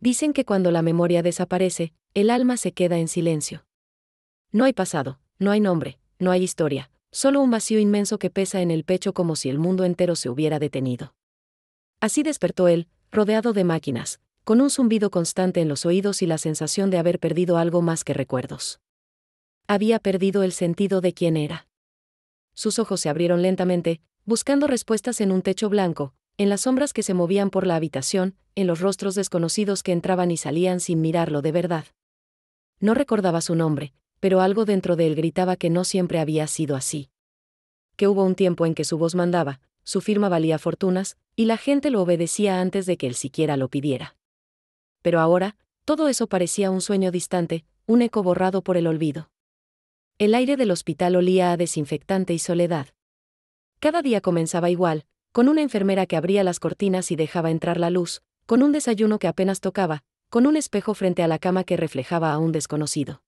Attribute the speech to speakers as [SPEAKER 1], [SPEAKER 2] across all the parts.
[SPEAKER 1] Dicen que cuando la memoria desaparece, el alma se queda en silencio. No hay pasado, no hay nombre, no hay historia, solo un vacío inmenso que pesa en el pecho como si el mundo entero se hubiera detenido. Así despertó él, rodeado de máquinas, con un zumbido constante en los oídos y la sensación de haber perdido algo más que recuerdos. Había perdido el sentido de quién era. Sus ojos se abrieron lentamente, buscando respuestas en un techo blanco, en las sombras que se movían por la habitación, en los rostros desconocidos que entraban y salían sin mirarlo de verdad. No recordaba su nombre, pero algo dentro de él gritaba que no siempre había sido así. Que hubo un tiempo en que su voz mandaba, su firma valía fortunas, y la gente lo obedecía antes de que él siquiera lo pidiera. Pero ahora, todo eso parecía un sueño distante, un eco borrado por el olvido. El aire del hospital olía a desinfectante y soledad. Cada día comenzaba igual, con una enfermera que abría las cortinas y dejaba entrar la luz, con un desayuno que apenas tocaba, con un espejo frente a la cama que reflejaba a un desconocido.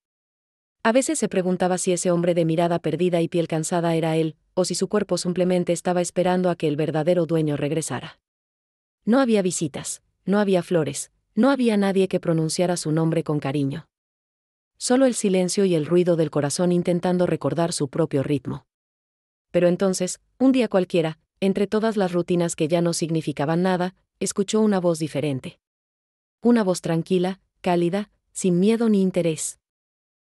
[SPEAKER 1] A veces se preguntaba si ese hombre de mirada perdida y piel cansada era él, o si su cuerpo simplemente estaba esperando a que el verdadero dueño regresara. No había visitas, no había flores, no había nadie que pronunciara su nombre con cariño. Solo el silencio y el ruido del corazón intentando recordar su propio ritmo. Pero entonces, un día cualquiera, entre todas las rutinas que ya no significaban nada, escuchó una voz diferente. Una voz tranquila, cálida, sin miedo ni interés.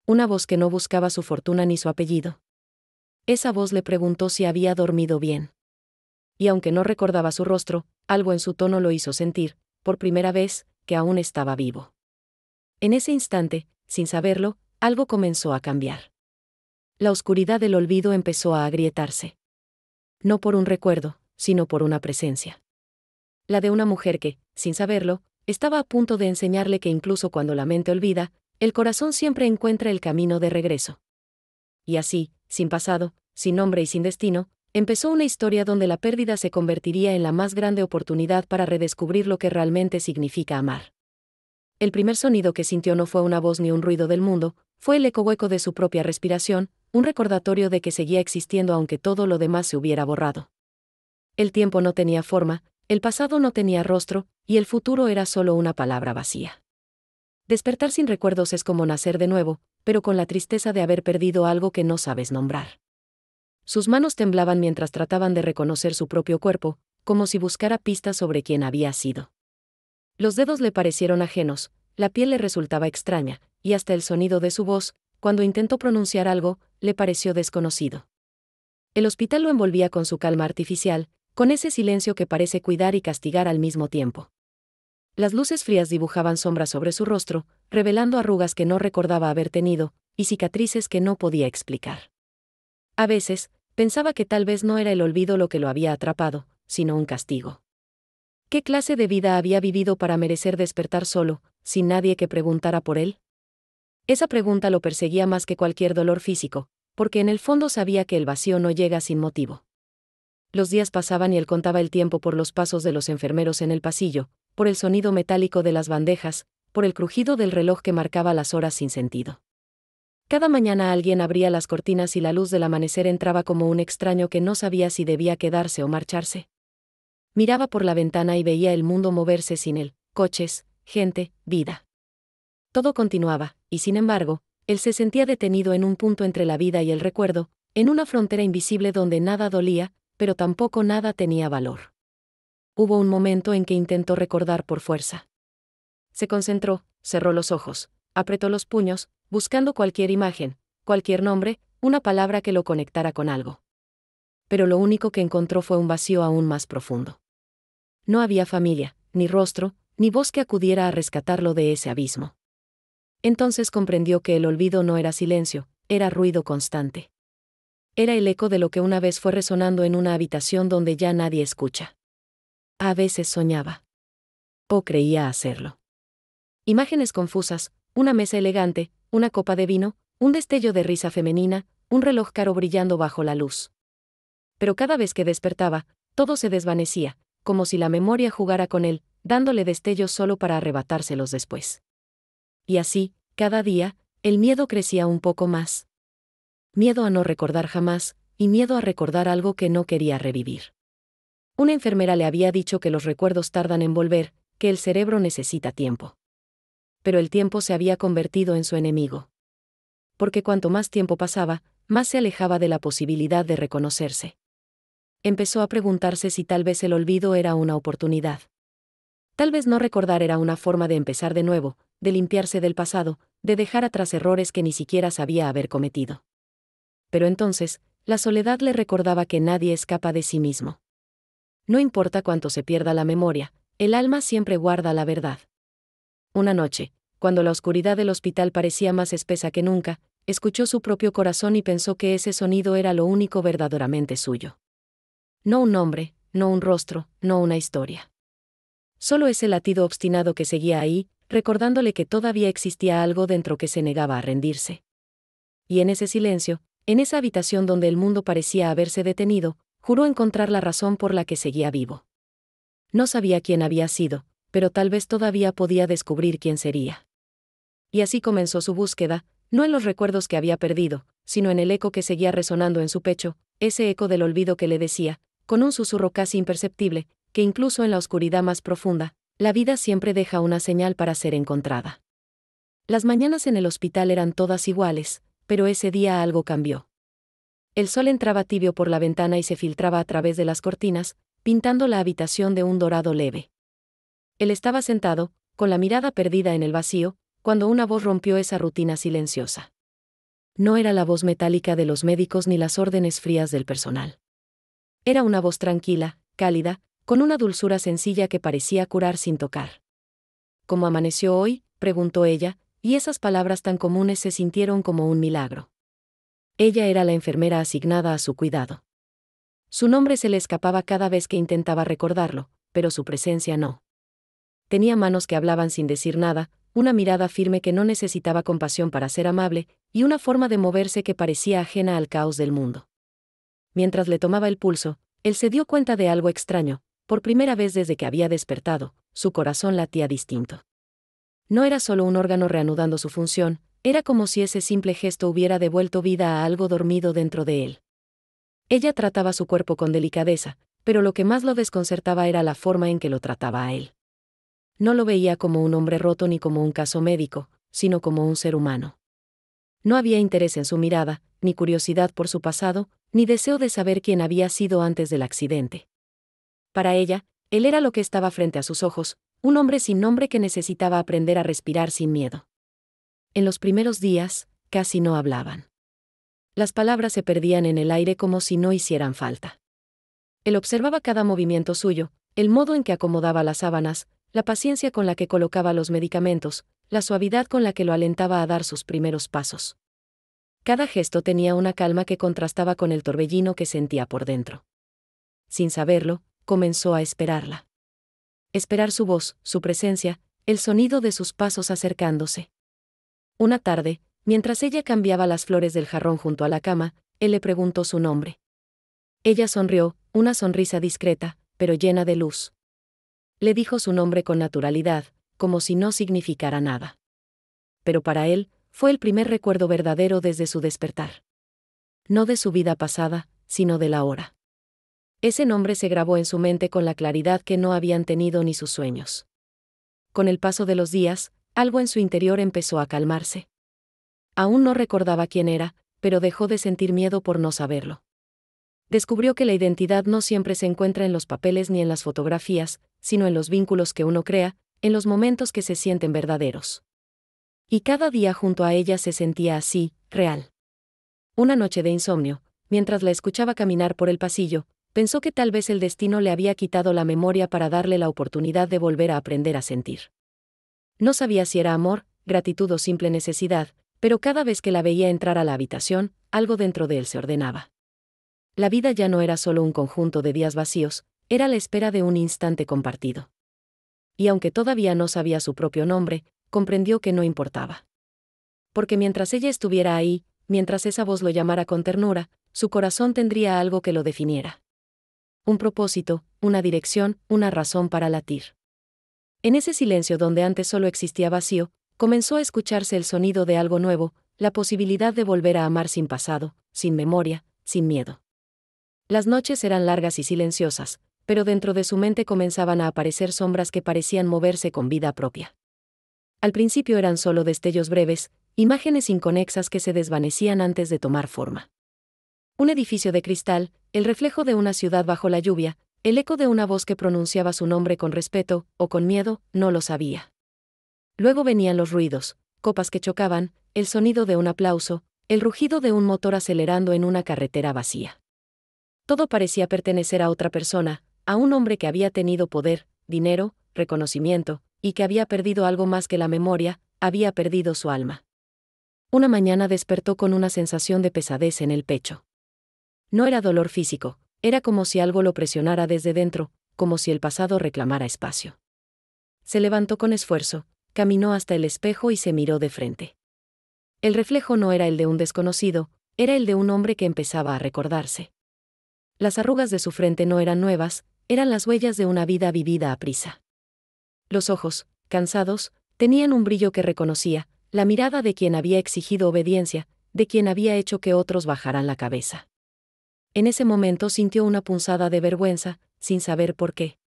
[SPEAKER 1] Una voz que no buscaba su fortuna ni su apellido. Esa voz le preguntó si había dormido bien. Y aunque no recordaba su rostro, algo en su tono lo hizo sentir, por primera vez, que aún estaba vivo. En ese instante, sin saberlo, algo comenzó a cambiar. La oscuridad del olvido empezó a agrietarse. No por un recuerdo, sino por una presencia. La de una mujer que, sin saberlo, estaba a punto de enseñarle que incluso cuando la mente olvida, el corazón siempre encuentra el camino de regreso. Y así, sin pasado, sin nombre y sin destino, empezó una historia donde la pérdida se convertiría en la más grande oportunidad para redescubrir lo que realmente significa amar. El primer sonido que sintió no fue una voz ni un ruido del mundo, fue el eco hueco de su propia respiración, un recordatorio de que seguía existiendo aunque todo lo demás se hubiera borrado. El tiempo no tenía forma, el pasado no tenía rostro, y el futuro era solo una palabra vacía. Despertar sin recuerdos es como nacer de nuevo, pero con la tristeza de haber perdido algo que no sabes nombrar. Sus manos temblaban mientras trataban de reconocer su propio cuerpo, como si buscara pistas sobre quién había sido. Los dedos le parecieron ajenos, la piel le resultaba extraña, y hasta el sonido de su voz, cuando intentó pronunciar algo, le pareció desconocido. El hospital lo envolvía con su calma artificial, con ese silencio que parece cuidar y castigar al mismo tiempo. Las luces frías dibujaban sombras sobre su rostro, revelando arrugas que no recordaba haber tenido, y cicatrices que no podía explicar. A veces, pensaba que tal vez no era el olvido lo que lo había atrapado, sino un castigo. ¿Qué clase de vida había vivido para merecer despertar solo, sin nadie que preguntara por él? Esa pregunta lo perseguía más que cualquier dolor físico, porque en el fondo sabía que el vacío no llega sin motivo. Los días pasaban y él contaba el tiempo por los pasos de los enfermeros en el pasillo, por el sonido metálico de las bandejas, por el crujido del reloj que marcaba las horas sin sentido. Cada mañana alguien abría las cortinas y la luz del amanecer entraba como un extraño que no sabía si debía quedarse o marcharse. Miraba por la ventana y veía el mundo moverse sin él, coches, gente, vida. Todo continuaba, y sin embargo, él se sentía detenido en un punto entre la vida y el recuerdo, en una frontera invisible donde nada dolía, pero tampoco nada tenía valor. Hubo un momento en que intentó recordar por fuerza. Se concentró, cerró los ojos, apretó los puños, buscando cualquier imagen, cualquier nombre, una palabra que lo conectara con algo. Pero lo único que encontró fue un vacío aún más profundo. No había familia, ni rostro, ni voz que acudiera a rescatarlo de ese abismo. Entonces comprendió que el olvido no era silencio, era ruido constante. Era el eco de lo que una vez fue resonando en una habitación donde ya nadie escucha. A veces soñaba. O creía hacerlo. Imágenes confusas, una mesa elegante, una copa de vino, un destello de risa femenina, un reloj caro brillando bajo la luz. Pero cada vez que despertaba, todo se desvanecía, como si la memoria jugara con él, dándole destellos solo para arrebatárselos después. Y así, cada día, el miedo crecía un poco más. Miedo a no recordar jamás, y miedo a recordar algo que no quería revivir. Una enfermera le había dicho que los recuerdos tardan en volver, que el cerebro necesita tiempo. pero el tiempo se había convertido en su enemigo. Porque cuanto más tiempo pasaba, más se alejaba de la posibilidad de reconocerse. Empezó a preguntarse si tal vez el olvido era una oportunidad. Tal vez no recordar era una forma de empezar de nuevo, de limpiarse del pasado, de dejar atrás errores que ni siquiera sabía haber cometido. Pero entonces, la soledad le recordaba que nadie escapa de sí mismo. No importa cuánto se pierda la memoria, el alma siempre guarda la verdad. Una noche, cuando la oscuridad del hospital parecía más espesa que nunca, escuchó su propio corazón y pensó que ese sonido era lo único verdaderamente suyo. No un nombre, no un rostro, no una historia. Solo ese latido obstinado que seguía ahí, recordándole que todavía existía algo dentro que se negaba a rendirse. Y en ese silencio, en esa habitación donde el mundo parecía haberse detenido, juró encontrar la razón por la que seguía vivo. No sabía quién había sido, pero tal vez todavía podía descubrir quién sería. Y así comenzó su búsqueda, no en los recuerdos que había perdido, sino en el eco que seguía resonando en su pecho, ese eco del olvido que le decía, con un susurro casi imperceptible, que incluso en la oscuridad más profunda, la vida siempre deja una señal para ser encontrada. Las mañanas en el hospital eran todas iguales, pero ese día algo cambió. El sol entraba tibio por la ventana y se filtraba a través de las cortinas, pintando la habitación de un dorado leve. Él estaba sentado, con la mirada perdida en el vacío, cuando una voz rompió esa rutina silenciosa. No era la voz metálica de los médicos ni las órdenes frías del personal. Era una voz tranquila, cálida, con una dulzura sencilla que parecía curar sin tocar. ¿Cómo amaneció hoy?, preguntó ella, y esas palabras tan comunes se sintieron como un milagro. Ella era la enfermera asignada a su cuidado. Su nombre se le escapaba cada vez que intentaba recordarlo, pero su presencia no. Tenía manos que hablaban sin decir nada, una mirada firme que no necesitaba compasión para ser amable, y una forma de moverse que parecía ajena al caos del mundo. Mientras le tomaba el pulso, él se dio cuenta de algo extraño. Por primera vez desde que había despertado, su corazón latía distinto. No era solo un órgano reanudando su función, era como si ese simple gesto hubiera devuelto vida a algo dormido dentro de él. Ella trataba su cuerpo con delicadeza, pero lo que más lo desconcertaba era la forma en que lo trataba a él. No lo veía como un hombre roto ni como un caso médico, sino como un ser humano. No había interés en su mirada, ni curiosidad por su pasado, ni deseo de saber quién había sido antes del accidente. Para ella, él era lo que estaba frente a sus ojos, un hombre sin nombre que necesitaba aprender a respirar sin miedo. En los primeros días, casi no hablaban. Las palabras se perdían en el aire como si no hicieran falta. Él observaba cada movimiento suyo, el modo en que acomodaba las sábanas, la paciencia con la que colocaba los medicamentos, la suavidad con la que lo alentaba a dar sus primeros pasos. Cada gesto tenía una calma que contrastaba con el torbellino que sentía por dentro. Sin saberlo, comenzó a esperarla. Esperar su voz, su presencia, el sonido de sus pasos acercándose. Una tarde, mientras ella cambiaba las flores del jarrón junto a la cama, él le preguntó su nombre. Ella sonrió, una sonrisa discreta, pero llena de luz. Le dijo su nombre con naturalidad, como si no significara nada. Pero para él, fue el primer recuerdo verdadero desde su despertar. No de su vida pasada, sino de la hora. Ese nombre se grabó en su mente con la claridad que no habían tenido ni sus sueños. Con el paso de los días, algo en su interior empezó a calmarse. Aún no recordaba quién era, pero dejó de sentir miedo por no saberlo. Descubrió que la identidad no siempre se encuentra en los papeles ni en las fotografías, sino en los vínculos que uno crea, en los momentos que se sienten verdaderos. Y cada día junto a ella se sentía así, real. Una noche de insomnio, mientras la escuchaba caminar por el pasillo, pensó que tal vez el destino le había quitado la memoria para darle la oportunidad de volver a aprender a sentir. No sabía si era amor, gratitud o simple necesidad, pero cada vez que la veía entrar a la habitación, algo dentro de él se ordenaba. La vida ya no era solo un conjunto de días vacíos, era la espera de un instante compartido. Y aunque todavía no sabía su propio nombre, comprendió que no importaba. Porque mientras ella estuviera ahí, mientras esa voz lo llamara con ternura, su corazón tendría algo que lo definiera. Un propósito, una dirección, una razón para latir. En ese silencio donde antes solo existía vacío, comenzó a escucharse el sonido de algo nuevo, la posibilidad de volver a amar sin pasado, sin memoria, sin miedo. Las noches eran largas y silenciosas, pero dentro de su mente comenzaban a aparecer sombras que parecían moverse con vida propia. Al principio eran solo destellos breves, imágenes inconexas que se desvanecían antes de tomar forma. Un edificio de cristal, el reflejo de una ciudad bajo la lluvia, el eco de una voz que pronunciaba su nombre con respeto, o con miedo, no lo sabía. Luego venían los ruidos, copas que chocaban, el sonido de un aplauso, el rugido de un motor acelerando en una carretera vacía. Todo parecía pertenecer a otra persona, a un hombre que había tenido poder, dinero, reconocimiento, y que había perdido algo más que la memoria, había perdido su alma. Una mañana despertó con una sensación de pesadez en el pecho. No era dolor físico, era como si algo lo presionara desde dentro, como si el pasado reclamara espacio. Se levantó con esfuerzo, caminó hasta el espejo y se miró de frente. El reflejo no era el de un desconocido, era el de un hombre que empezaba a recordarse. Las arrugas de su frente no eran nuevas, eran las huellas de una vida vivida a prisa. Los ojos, cansados, tenían un brillo que reconocía, la mirada de quien había exigido obediencia, de quien había hecho que otros bajaran la cabeza. En ese momento sintió una punzada de vergüenza, sin saber por qué.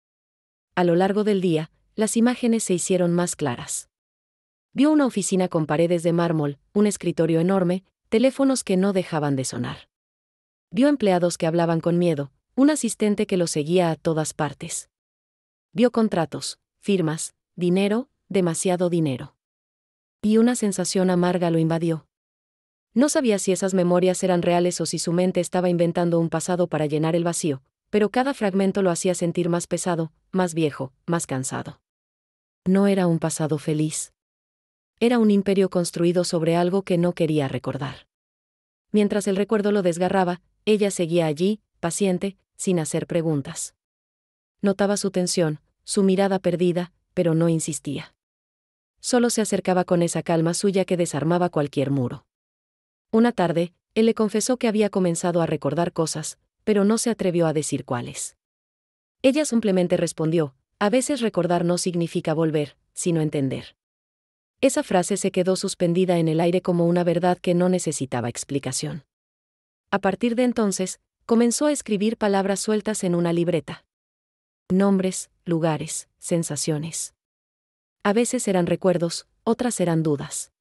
[SPEAKER 1] A lo largo del día, las imágenes se hicieron más claras. Vio una oficina con paredes de mármol, un escritorio enorme, teléfonos que no dejaban de sonar. Vio empleados que hablaban con miedo, un asistente que lo seguía a todas partes. Vio contratos, firmas, dinero, demasiado dinero. Y una sensación amarga lo invadió. No sabía si esas memorias eran reales o si su mente estaba inventando un pasado para llenar el vacío, pero cada fragmento lo hacía sentir más pesado, más viejo, más cansado. No era un pasado feliz. Era un imperio construido sobre algo que no quería recordar. Mientras el recuerdo lo desgarraba, ella seguía allí, paciente, sin hacer preguntas. Notaba su tensión, su mirada perdida, pero no insistía. Solo se acercaba con esa calma suya que desarmaba cualquier muro. Una tarde, él le confesó que había comenzado a recordar cosas, pero no se atrevió a decir cuáles. Ella simplemente respondió, a veces recordar no significa volver, sino entender. Esa frase se quedó suspendida en el aire como una verdad que no necesitaba explicación. A partir de entonces, comenzó a escribir palabras sueltas en una libreta. Nombres, lugares, sensaciones. A veces eran recuerdos, otras eran dudas.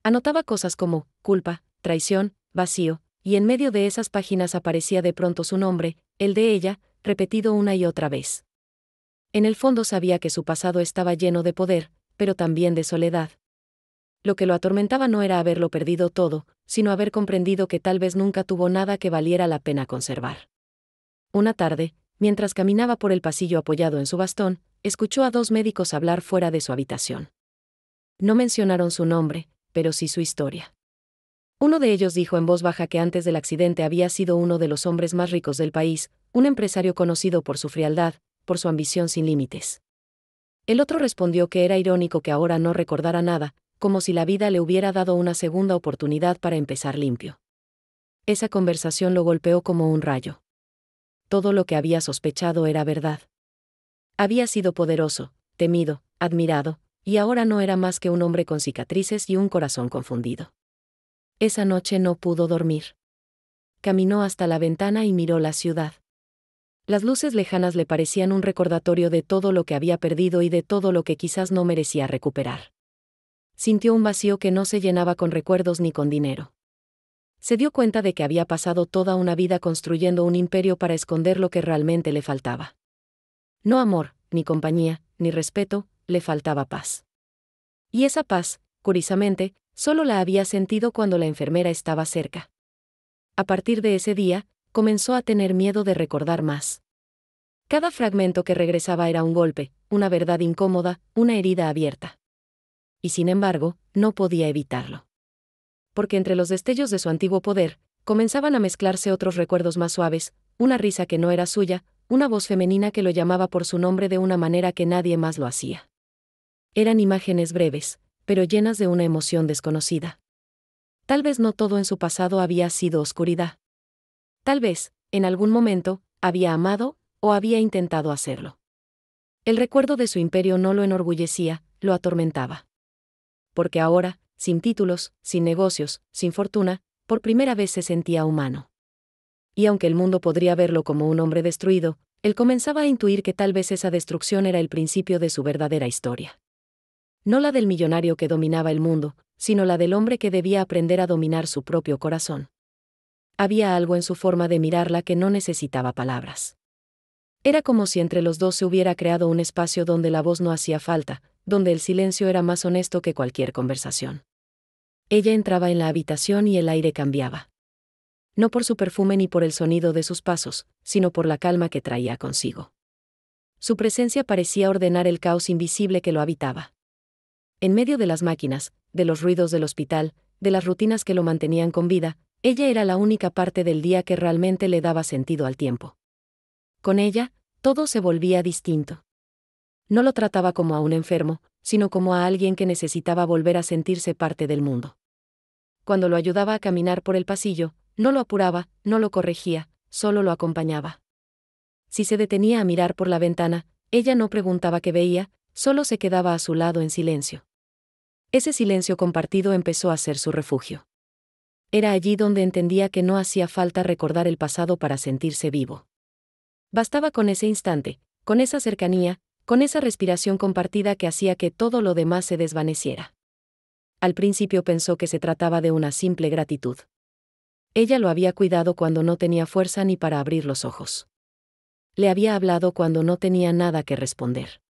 [SPEAKER 1] Anotaba cosas como culpa, traición, vacío, y en medio de esas páginas aparecía de pronto su nombre, el de ella, repetido una y otra vez. En el fondo sabía que su pasado estaba lleno de poder, pero también de soledad. Lo que lo atormentaba no era haberlo perdido todo, sino haber comprendido que tal vez nunca tuvo nada que valiera la pena conservar. Una tarde, mientras caminaba por el pasillo apoyado en su bastón, escuchó a dos médicos hablar fuera de su habitación. No mencionaron su nombre, pero sí su historia. Uno de ellos dijo en voz baja que antes del accidente había sido uno de los hombres más ricos del país, un empresario conocido por su frialdad, por su ambición sin límites. El otro respondió que era irónico que ahora no recordara nada, como si la vida le hubiera dado una segunda oportunidad para empezar limpio. Esa conversación lo golpeó como un rayo. Todo lo que había sospechado era verdad. Había sido poderoso, temido, admirado, y ahora no era más que un hombre con cicatrices y un corazón confundido. Esa noche no pudo dormir. Caminó hasta la ventana y miró la ciudad. Las luces lejanas le parecían un recordatorio de todo lo que había perdido y de todo lo que quizás no merecía recuperar. Sintió un vacío que no se llenaba con recuerdos ni con dinero. Se dio cuenta de que había pasado toda una vida construyendo un imperio para esconder lo que realmente le faltaba. No amor, ni compañía, ni respeto, le faltaba paz. Y esa paz, curiosamente, solo la había sentido cuando la enfermera estaba cerca. A partir de ese día, comenzó a tener miedo de recordar más. Cada fragmento que regresaba era un golpe, una verdad incómoda, una herida abierta. Y sin embargo, no podía evitarlo. Porque entre los destellos de su antiguo poder, comenzaban a mezclarse otros recuerdos más suaves, una risa que no era suya, una voz femenina que lo llamaba por su nombre de una manera que nadie más lo hacía. Eran imágenes breves, pero llenas de una emoción desconocida. Tal vez no todo en su pasado había sido oscuridad. Tal vez, en algún momento, había amado, o había intentado hacerlo. El recuerdo de su imperio no lo enorgullecía, lo atormentaba. Porque ahora, sin títulos, sin negocios, sin fortuna, por primera vez se sentía humano. Y aunque el mundo podría verlo como un hombre destruido, él comenzaba a intuir que tal vez esa destrucción era el principio de su verdadera historia. No la del millonario que dominaba el mundo, sino la del hombre que debía aprender a dominar su propio corazón. Había algo en su forma de mirarla que no necesitaba palabras. Era como si entre los dos se hubiera creado un espacio donde la voz no hacía falta, donde el silencio era más honesto que cualquier conversación. Ella entraba en la habitación y el aire cambiaba. No por su perfume ni por el sonido de sus pasos, sino por la calma que traía consigo. Su presencia parecía ordenar el caos invisible que lo habitaba. En medio de las máquinas, de los ruidos del hospital, de las rutinas que lo mantenían con vida, ella era la única parte del día que realmente le daba sentido al tiempo. Con ella, todo se volvía distinto. No lo trataba como a un enfermo, sino como a alguien que necesitaba volver a sentirse parte del mundo. Cuando lo ayudaba a caminar por el pasillo, no lo apuraba, no lo corregía, solo lo acompañaba. Si se detenía a mirar por la ventana, ella no preguntaba qué veía, solo se quedaba a su lado en silencio. Ese silencio compartido empezó a ser su refugio. Era allí donde entendía que no hacía falta recordar el pasado para sentirse vivo. Bastaba con ese instante, con esa cercanía, con esa respiración compartida que hacía que todo lo demás se desvaneciera. Al principio pensó que se trataba de una simple gratitud. Ella lo había cuidado cuando no tenía fuerza ni para abrir los ojos. Le había hablado cuando no tenía nada que responder.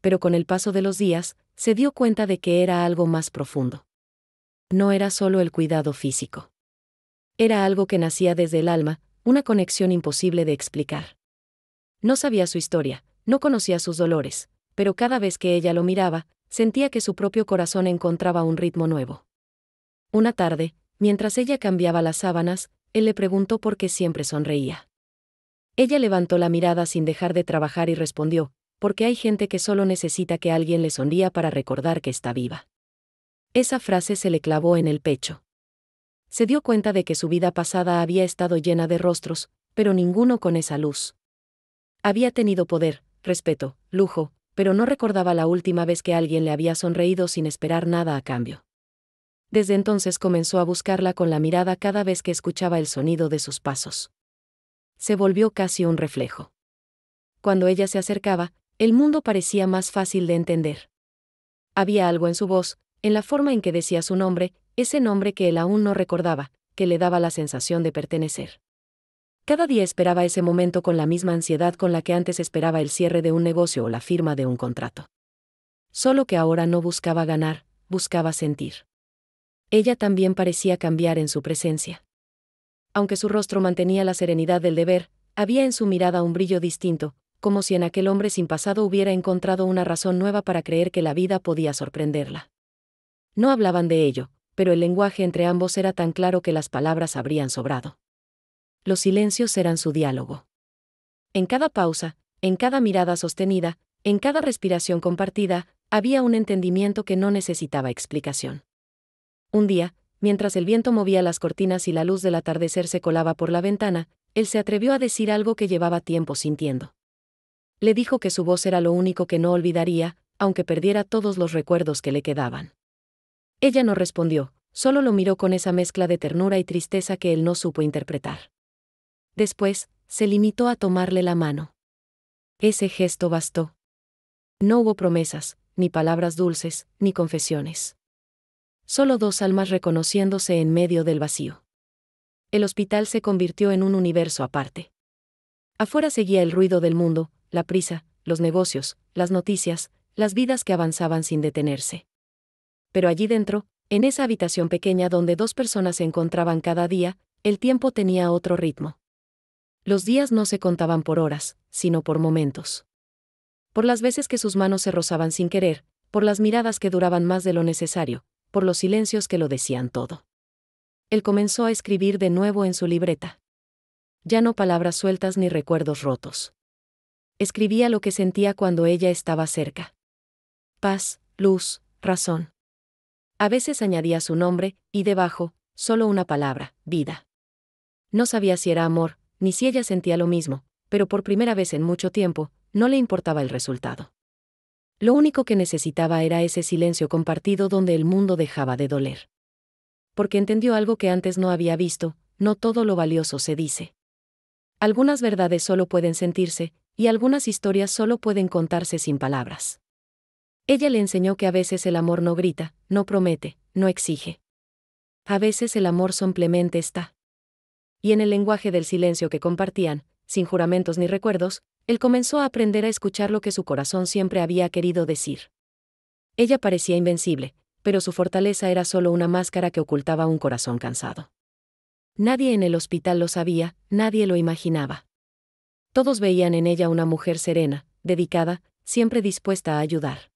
[SPEAKER 1] Pero con el paso de los días, se dio cuenta de que era algo más profundo. No era solo el cuidado físico. Era algo que nacía desde el alma, una conexión imposible de explicar. No sabía su historia, no conocía sus dolores, pero cada vez que ella lo miraba, sentía que su propio corazón encontraba un ritmo nuevo. Una tarde, mientras ella cambiaba las sábanas, él le preguntó por qué siempre sonreía. Ella levantó la mirada sin dejar de trabajar y respondió, porque hay gente que solo necesita que alguien le sonría para recordar que está viva. Esa frase se le clavó en el pecho. Se dio cuenta de que su vida pasada había estado llena de rostros, pero ninguno con esa luz. Había tenido poder, respeto, lujo, pero no recordaba la última vez que alguien le había sonreído sin esperar nada a cambio. Desde entonces comenzó a buscarla con la mirada cada vez que escuchaba el sonido de sus pasos. Se volvió casi un reflejo. Cuando ella se acercaba, el mundo parecía más fácil de entender. Había algo en su voz, en la forma en que decía su nombre, ese nombre que él aún no recordaba, que le daba la sensación de pertenecer. Cada día esperaba ese momento con la misma ansiedad con la que antes esperaba el cierre de un negocio o la firma de un contrato. Solo que ahora no buscaba ganar, buscaba sentir. Ella también parecía cambiar en su presencia. Aunque su rostro mantenía la serenidad del deber, había en su mirada un brillo distinto, como si en aquel hombre sin pasado hubiera encontrado una razón nueva para creer que la vida podía sorprenderla. No hablaban de ello, pero el lenguaje entre ambos era tan claro que las palabras habrían sobrado. Los silencios eran su diálogo. En cada pausa, en cada mirada sostenida, en cada respiración compartida, había un entendimiento que no necesitaba explicación. Un día, mientras el viento movía las cortinas y la luz del atardecer se colaba por la ventana, él se atrevió a decir algo que llevaba tiempo sintiendo. Le dijo que su voz era lo único que no olvidaría, aunque perdiera todos los recuerdos que le quedaban. Ella no respondió, solo lo miró con esa mezcla de ternura y tristeza que él no supo interpretar. Después, se limitó a tomarle la mano. Ese gesto bastó. No hubo promesas, ni palabras dulces, ni confesiones. Solo dos almas reconociéndose en medio del vacío. El hospital se convirtió en un universo aparte. Afuera seguía el ruido del mundo, la prisa, los negocios, las noticias, las vidas que avanzaban sin detenerse. Pero allí dentro, en esa habitación pequeña donde dos personas se encontraban cada día, el tiempo tenía otro ritmo. Los días no se contaban por horas, sino por momentos. Por las veces que sus manos se rozaban sin querer, por las miradas que duraban más de lo necesario, por los silencios que lo decían todo. Él comenzó a escribir de nuevo en su libreta. Ya no palabras sueltas ni recuerdos rotos. Escribía lo que sentía cuando ella estaba cerca. Paz, luz, razón. A veces añadía su nombre, y debajo, solo una palabra, vida. No sabía si era amor, ni si ella sentía lo mismo, pero por primera vez en mucho tiempo, no le importaba el resultado. Lo único que necesitaba era ese silencio compartido donde el mundo dejaba de doler. Porque entendió algo que antes no había visto, no todo lo valioso se dice. Algunas verdades solo pueden sentirse, y algunas historias solo pueden contarse sin palabras. Ella le enseñó que a veces el amor no grita, no promete, no exige. A veces el amor simplemente está. Y en el lenguaje del silencio que compartían, sin juramentos ni recuerdos, él comenzó a aprender a escuchar lo que su corazón siempre había querido decir. Ella parecía invencible, pero su fortaleza era solo una máscara que ocultaba un corazón cansado. Nadie en el hospital lo sabía, nadie lo imaginaba. Todos veían en ella una mujer serena, dedicada, siempre dispuesta a ayudar.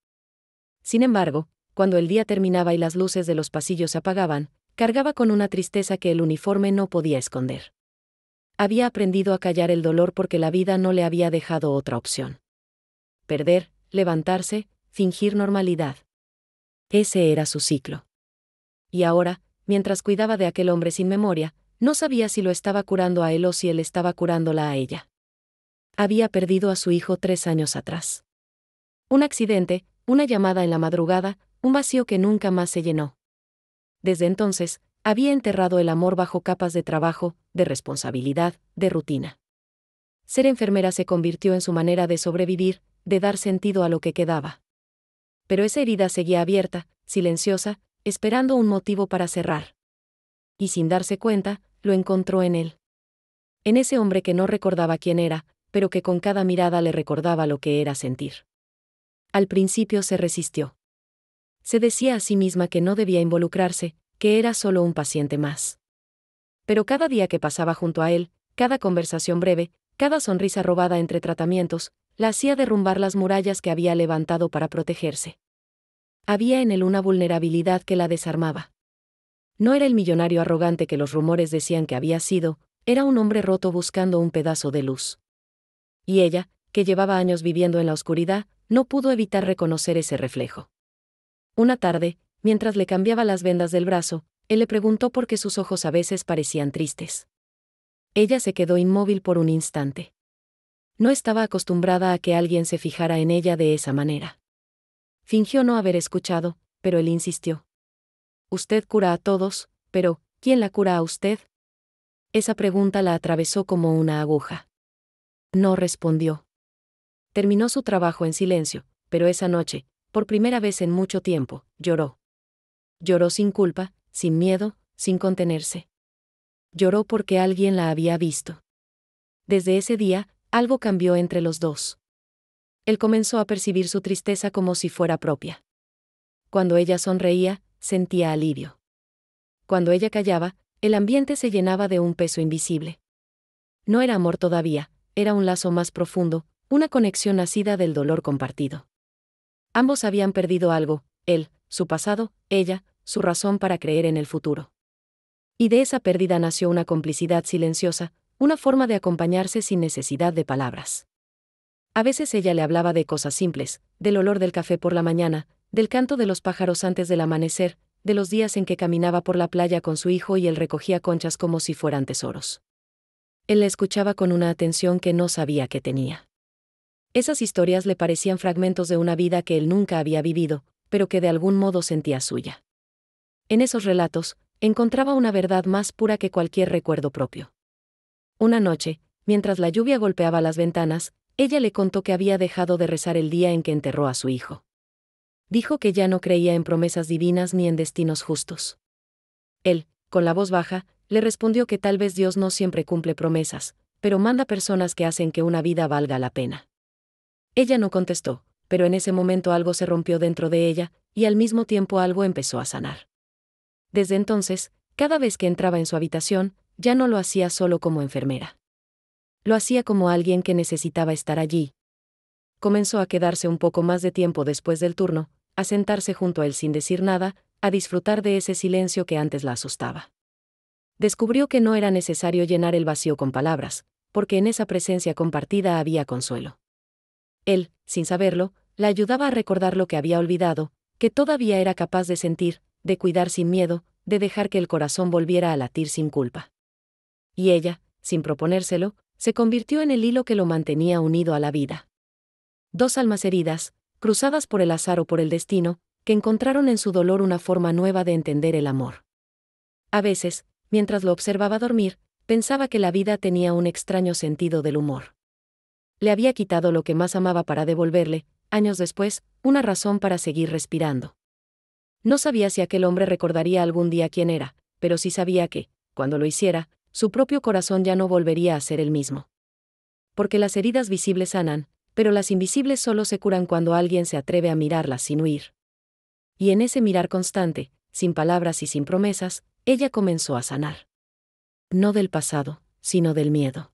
[SPEAKER 1] Sin embargo, cuando el día terminaba y las luces de los pasillos se apagaban, cargaba con una tristeza que el uniforme no podía esconder. Había aprendido a callar el dolor porque la vida no le había dejado otra opción. Perder, levantarse, fingir normalidad. Ese era su ciclo. Y ahora, mientras cuidaba de aquel hombre sin memoria, no sabía si lo estaba curando a él o si él estaba curándola a ella. Había perdido a su hijo 3 años atrás. Un accidente, una llamada en la madrugada, un vacío que nunca más se llenó. Desde entonces, había enterrado el amor bajo capas de trabajo, de responsabilidad, de rutina. Ser enfermera se convirtió en su manera de sobrevivir, de dar sentido a lo que quedaba. Pero esa herida seguía abierta, silenciosa, esperando un motivo para cerrar. Y sin darse cuenta, lo encontró en él. En ese hombre que no recordaba quién era, pero que con cada mirada le recordaba lo que era sentir. Al principio se resistió. Se decía a sí misma que no debía involucrarse, que era solo un paciente más. Pero cada día que pasaba junto a él, cada conversación breve, cada sonrisa robada entre tratamientos, la hacía derrumbar las murallas que había levantado para protegerse. Había en él una vulnerabilidad que la desarmaba. No era el millonario arrogante que los rumores decían que había sido, era un hombre roto buscando un pedazo de luz. Y ella, que llevaba años viviendo en la oscuridad, no pudo evitar reconocer ese reflejo. Una tarde, mientras le cambiaba las vendas del brazo, él le preguntó por qué sus ojos a veces parecían tristes. Ella se quedó inmóvil por un instante. No estaba acostumbrada a que alguien se fijara en ella de esa manera. Fingió no haber escuchado, pero él insistió. Usted cura a todos, pero ¿quién la cura a usted? Esa pregunta la atravesó como una aguja. No respondió. Terminó su trabajo en silencio, pero esa noche, por primera vez en mucho tiempo, lloró. Lloró sin culpa, sin miedo, sin contenerse. Lloró porque alguien la había visto. Desde ese día, algo cambió entre los dos. Él comenzó a percibir su tristeza como si fuera propia. Cuando ella sonreía, sentía alivio. Cuando ella callaba, el ambiente se llenaba de un peso invisible. No era amor todavía, era un lazo más profundo, una conexión nacida del dolor compartido. Ambos habían perdido algo, él, su pasado, ella, su razón para creer en el futuro. Y de esa pérdida nació una complicidad silenciosa, una forma de acompañarse sin necesidad de palabras. A veces ella le hablaba de cosas simples, del olor del café por la mañana, del canto de los pájaros antes del amanecer, de los días en que caminaba por la playa con su hijo y él recogía conchas como si fueran tesoros. Él la escuchaba con una atención que no sabía que tenía. Esas historias le parecían fragmentos de una vida que él nunca había vivido, pero que de algún modo sentía suya. En esos relatos, encontraba una verdad más pura que cualquier recuerdo propio. Una noche, mientras la lluvia golpeaba las ventanas, ella le contó que había dejado de rezar el día en que enterró a su hijo. Dijo que ya no creía en promesas divinas ni en destinos justos. Él, con la voz baja, le respondió que tal vez Dios no siempre cumple promesas, pero manda personas que hacen que una vida valga la pena. Ella no contestó, pero en ese momento algo se rompió dentro de ella, y al mismo tiempo algo empezó a sanar. Desde entonces, cada vez que entraba en su habitación, ya no lo hacía solo como enfermera. Lo hacía como alguien que necesitaba estar allí. Comenzó a quedarse un poco más de tiempo después del turno, a sentarse junto a él sin decir nada, a disfrutar de ese silencio que antes la asustaba. Descubrió que no era necesario llenar el vacío con palabras, porque en esa presencia compartida había consuelo. Él, sin saberlo, la ayudaba a recordar lo que había olvidado, que todavía era capaz de sentir, de cuidar sin miedo, de dejar que el corazón volviera a latir sin culpa. Y ella, sin proponérselo, se convirtió en el hilo que lo mantenía unido a la vida. Dos almas heridas, cruzadas por el azar o por el destino, que encontraron en su dolor una forma nueva de entender el amor. A veces, mientras lo observaba dormir, pensaba que la vida tenía un extraño sentido del humor. Le había quitado lo que más amaba para devolverle, años después, una razón para seguir respirando. No sabía si aquel hombre recordaría algún día quién era, pero sí sabía que, cuando lo hiciera, su propio corazón ya no volvería a ser el mismo. Porque las heridas visibles sanan, pero las invisibles solo se curan cuando alguien se atreve a mirarlas sin huir. Y en ese mirar constante, sin palabras y sin promesas, ella comenzó a sanar. No del pasado, sino del miedo.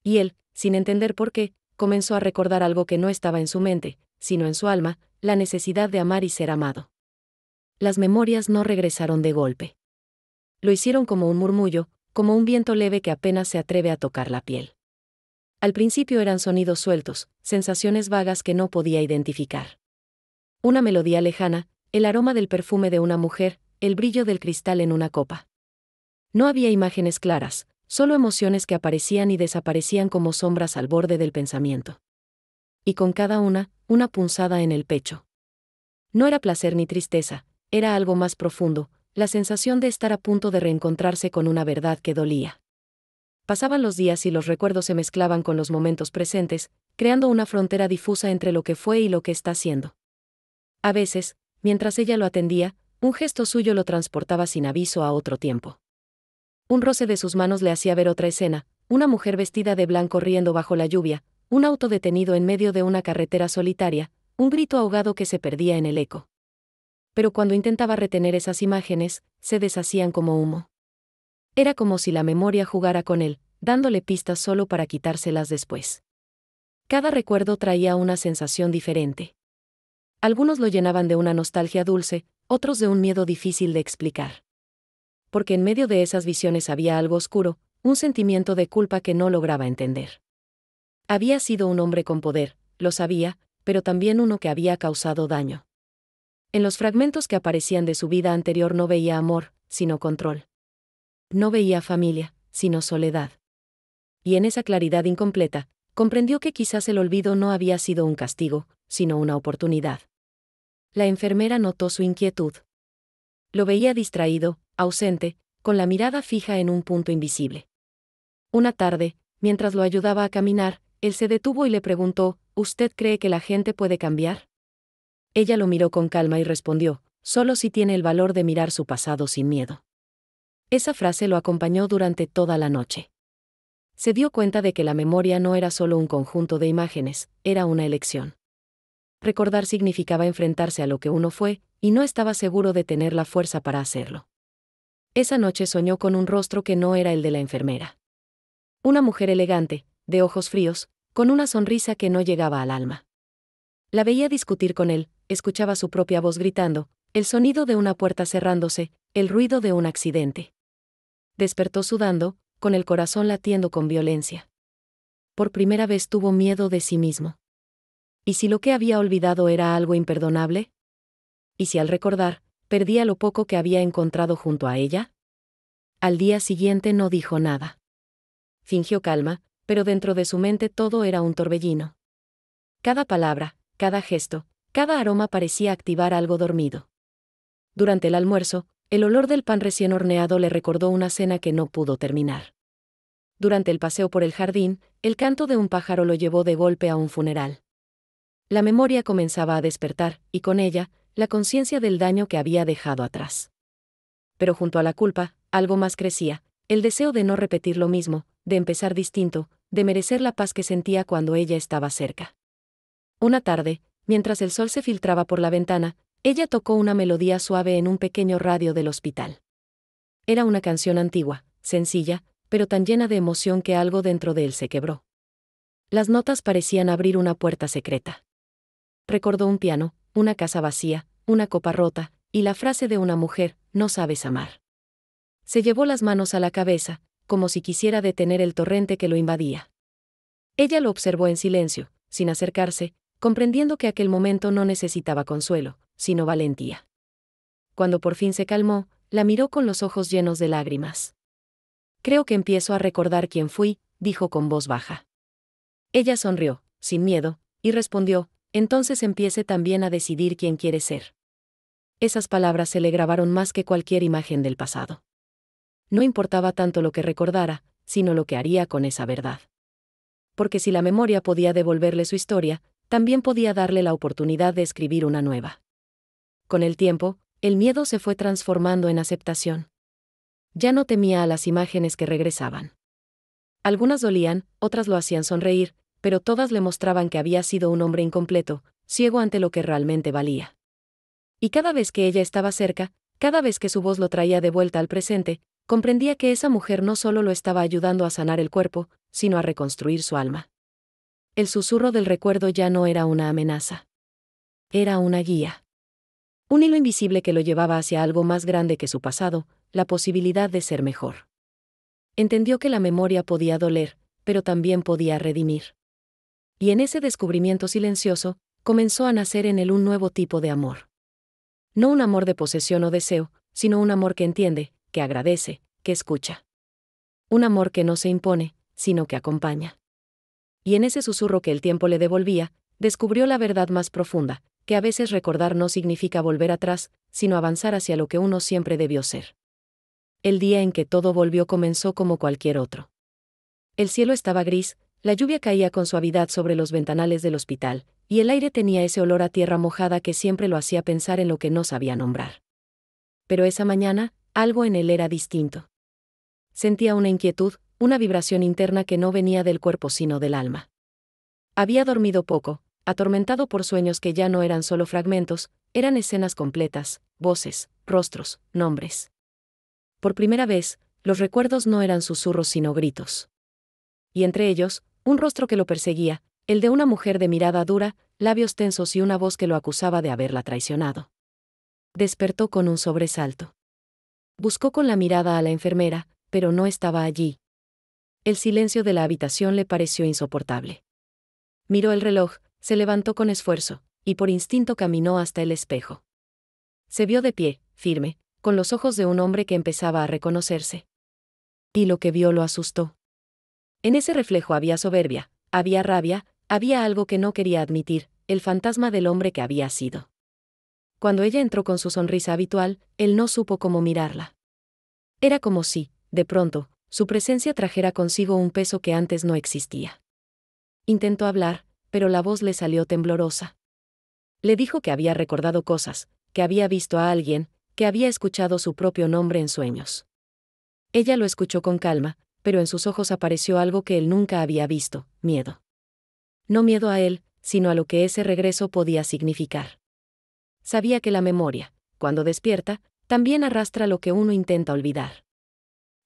[SPEAKER 1] Y él, sin entender por qué, comenzó a recordar algo que no estaba en su mente, sino en su alma, la necesidad de amar y ser amado. Las memorias no regresaron de golpe. Lo hicieron como un murmullo, como un viento leve que apenas se atreve a tocar la piel. Al principio eran sonidos sueltos, sensaciones vagas que no podía identificar. Una melodía lejana, el aroma del perfume de una mujer, el brillo del cristal en una copa. No había imágenes claras, solo emociones que aparecían y desaparecían como sombras al borde del pensamiento. Y con cada una punzada en el pecho. No era placer ni tristeza, era algo más profundo, la sensación de estar a punto de reencontrarse con una verdad que dolía. Pasaban los días y los recuerdos se mezclaban con los momentos presentes, creando una frontera difusa entre lo que fue y lo que está siendo. A veces, mientras ella lo atendía, un gesto suyo lo transportaba sin aviso a otro tiempo. Un roce de sus manos le hacía ver otra escena, una mujer vestida de blanco riendo bajo la lluvia, un auto detenido en medio de una carretera solitaria, un grito ahogado que se perdía en el eco. Pero cuando intentaba retener esas imágenes, se deshacían como humo. Era como si la memoria jugara con él, dándole pistas solo para quitárselas después. Cada recuerdo traía una sensación diferente. Algunos lo llenaban de una nostalgia dulce, otros de un miedo difícil de explicar. Porque en medio de esas visiones había algo oscuro, un sentimiento de culpa que no lograba entender. Había sido un hombre con poder, lo sabía, pero también uno que había causado daño. En los fragmentos que aparecían de su vida anterior no veía amor, sino control. No veía familia, sino soledad. Y en esa claridad incompleta, comprendió que quizás el olvido no había sido un castigo, sino una oportunidad. La enfermera notó su inquietud. Lo veía distraído, ausente, con la mirada fija en un punto invisible. Una tarde, mientras lo ayudaba a caminar, él se detuvo y le preguntó, ¿usted cree que la gente puede cambiar? Ella lo miró con calma y respondió, solo si tiene el valor de mirar su pasado sin miedo. Esa frase lo acompañó durante toda la noche. Se dio cuenta de que la memoria no era solo un conjunto de imágenes, era una elección. Recordar significaba enfrentarse a lo que uno fue, y no estaba seguro de tener la fuerza para hacerlo. Esa noche soñó con un rostro que no era el de la enfermera. Una mujer elegante, de ojos fríos, con una sonrisa que no llegaba al alma. La veía discutir con él, escuchaba su propia voz gritando, el sonido de una puerta cerrándose, el ruido de un accidente. Despertó sudando, con el corazón latiendo con violencia. Por primera vez tuvo miedo de sí mismo. ¿Y si lo que había olvidado era algo imperdonable? ¿Y si al recordar, perdía lo poco que había encontrado junto a ella? Al día siguiente no dijo nada. Fingió calma, pero dentro de su mente todo era un torbellino. Cada palabra, cada gesto, cada aroma parecía activar algo dormido. Durante el almuerzo, el olor del pan recién horneado le recordó una cena que no pudo terminar. Durante el paseo por el jardín, el canto de un pájaro lo llevó de golpe a un funeral. La memoria comenzaba a despertar, y con ella, la conciencia del daño que había dejado atrás. Pero junto a la culpa, algo más crecía, el deseo de no repetir lo mismo, de empezar distinto, de merecer la paz que sentía cuando ella estaba cerca. Una tarde, mientras el sol se filtraba por la ventana, ella tocó una melodía suave en un pequeño radio del hospital. Era una canción antigua, sencilla, pero tan llena de emoción que algo dentro de él se quebró. Las notas parecían abrir una puerta secreta. Recordó un piano, una casa vacía, una copa rota, y la frase de una mujer, no sabes amar. Se llevó las manos a la cabeza, como si quisiera detener el torrente que lo invadía. Ella lo observó en silencio, sin acercarse, comprendiendo que aquel momento no necesitaba consuelo, sino valentía. Cuando por fin se calmó, la miró con los ojos llenos de lágrimas. Creo que empiezo a recordar quién fui, dijo con voz baja. Ella sonrió, sin miedo, y respondió, entonces empiece también a decidir quién quiere ser. Esas palabras se le grabaron más que cualquier imagen del pasado. No importaba tanto lo que recordara, sino lo que haría con esa verdad. Porque si la memoria podía devolverle su historia, también podía darle la oportunidad de escribir una nueva. Con el tiempo, el miedo se fue transformando en aceptación. Ya no temía a las imágenes que regresaban. Algunas dolían, otras lo hacían sonreír, pero todas le mostraban que había sido un hombre incompleto, ciego ante lo que realmente valía. Y cada vez que ella estaba cerca, cada vez que su voz lo traía de vuelta al presente, comprendía que esa mujer no solo lo estaba ayudando a sanar el cuerpo, sino a reconstruir su alma. El susurro del recuerdo ya no era una amenaza. Era una guía. Un hilo invisible que lo llevaba hacia algo más grande que su pasado, la posibilidad de ser mejor. Entendió que la memoria podía doler, pero también podía redimir. Y en ese descubrimiento silencioso, comenzó a nacer en él un nuevo tipo de amor. No un amor de posesión o deseo, sino un amor que entiende, que agradece, que escucha. Un amor que no se impone, sino que acompaña. Y en ese susurro que el tiempo le devolvía, descubrió la verdad más profunda, que a veces recordar no significa volver atrás, sino avanzar hacia lo que uno siempre debió ser. El día en que todo volvió comenzó como cualquier otro. El cielo estaba gris, la lluvia caía con suavidad sobre los ventanales del hospital, y el aire tenía ese olor a tierra mojada que siempre lo hacía pensar en lo que no sabía nombrar. Pero esa mañana, algo en él era distinto. Sentía una inquietud, una vibración interna que no venía del cuerpo sino del alma. Había dormido poco, atormentado por sueños que ya no eran solo fragmentos, eran escenas completas, voces, rostros, nombres. Por primera vez, los recuerdos no eran susurros sino gritos. Y entre ellos, un rostro que lo perseguía, el de una mujer de mirada dura, labios tensos y una voz que lo acusaba de haberla traicionado. Despertó con un sobresalto. Buscó con la mirada a la enfermera, pero no estaba allí. El silencio de la habitación le pareció insoportable. Miró el reloj, se levantó con esfuerzo, y por instinto caminó hasta el espejo. Se vio de pie, firme, con los ojos de un hombre que empezaba a reconocerse. Y lo que vio lo asustó. En ese reflejo había soberbia, había rabia, había algo que no quería admitir, el fantasma del hombre que había sido. Cuando ella entró con su sonrisa habitual, él no supo cómo mirarla. Era como si, de pronto, su presencia trajera consigo un peso que antes no existía. Intentó hablar, pero la voz le salió temblorosa. Le dijo que había recordado cosas, que había visto a alguien, que había escuchado su propio nombre en sueños. Ella lo escuchó con calma, pero en sus ojos apareció algo que él nunca había visto, miedo. No miedo a él, sino a lo que ese regreso podía significar. Sabía que la memoria, cuando despierta, también arrastra lo que uno intenta olvidar.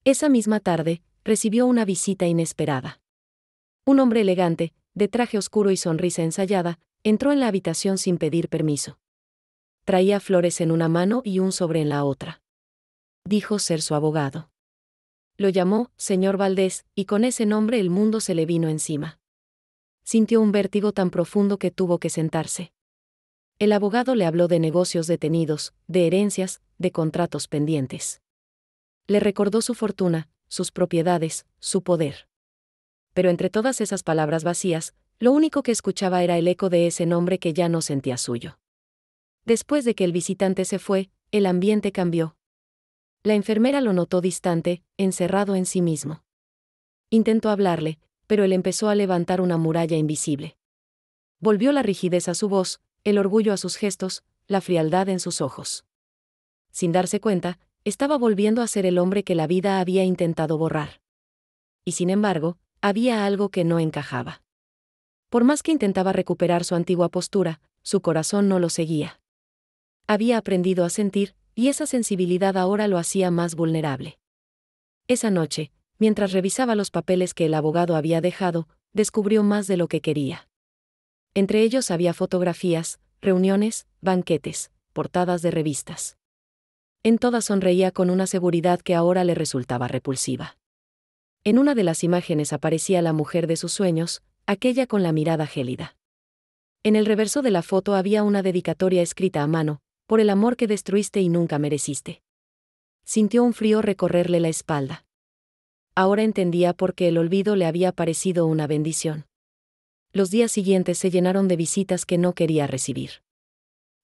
[SPEAKER 1] Esa misma tarde, recibió una visita inesperada. Un hombre elegante, de traje oscuro y sonrisa ensayada, entró en la habitación sin pedir permiso. Traía flores en una mano y un sobre en la otra. Dijo ser su abogado. Lo llamó señor Valdés, y con ese nombre el mundo se le vino encima. Sintió un vértigo tan profundo que tuvo que sentarse. El abogado le habló de negocios detenidos, de herencias, de contratos pendientes. Le recordó su fortuna, sus propiedades, su poder. Pero entre todas esas palabras vacías, lo único que escuchaba era el eco de ese nombre que ya no sentía suyo. Después de que el visitante se fue, el ambiente cambió. La enfermera lo notó distante, encerrado en sí mismo. Intentó hablarle, pero él empezó a levantar una muralla invisible. Volvió la rigidez a su voz, el orgullo a sus gestos, la frialdad en sus ojos. Sin darse cuenta, estaba volviendo a ser el hombre que la vida había intentado borrar. Y sin embargo, había algo que no encajaba. Por más que intentaba recuperar su antigua postura, su corazón no lo seguía. Había aprendido a sentir, y esa sensibilidad ahora lo hacía más vulnerable. Esa noche, mientras revisaba los papeles que el abogado había dejado, descubrió más de lo que quería. Entre ellos había fotografías, reuniones, banquetes, portadas de revistas. En todas sonreía con una seguridad que ahora le resultaba repulsiva. En una de las imágenes aparecía la mujer de sus sueños, aquella con la mirada gélida. En el reverso de la foto había una dedicatoria escrita a mano, por el amor que destruiste y nunca mereciste. Sintió un frío recorrerle la espalda. Ahora entendía por qué el olvido le había parecido una bendición. Los días siguientes se llenaron de visitas que no quería recibir.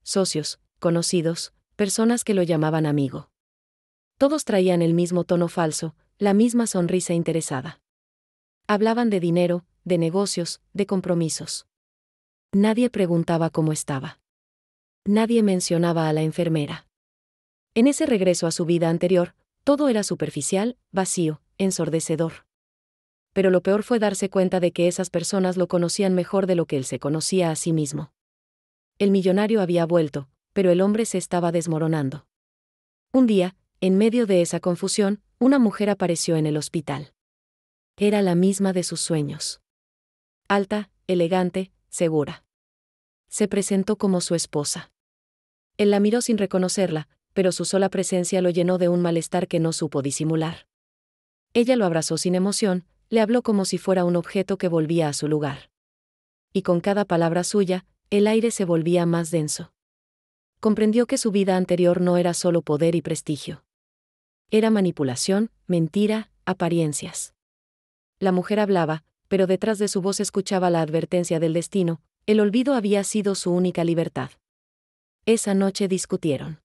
[SPEAKER 1] Socios, conocidos, personas que lo llamaban amigo. Todos traían el mismo tono falso, la misma sonrisa interesada. Hablaban de dinero, de negocios, de compromisos. Nadie preguntaba cómo estaba. Nadie mencionaba a la enfermera. En ese regreso a su vida anterior, todo era superficial, vacío, ensordecedor. Pero lo peor fue darse cuenta de que esas personas lo conocían mejor de lo que él se conocía a sí mismo. El millonario había vuelto, pero el hombre se estaba desmoronando. Un día, en medio de esa confusión, una mujer apareció en el hospital. Era la misma de sus sueños. Alta, elegante, segura. Se presentó como su esposa. Él la miró sin reconocerla, pero su sola presencia lo llenó de un malestar que no supo disimular. Ella lo abrazó sin emoción, le habló como si fuera un objeto que volvía a su lugar. Y con cada palabra suya, el aire se volvía más denso. Comprendió que su vida anterior no era solo poder y prestigio. Era manipulación, mentira, apariencias. La mujer hablaba, pero detrás de su voz escuchaba la advertencia del destino: el olvido había sido su única libertad. Esa noche discutieron.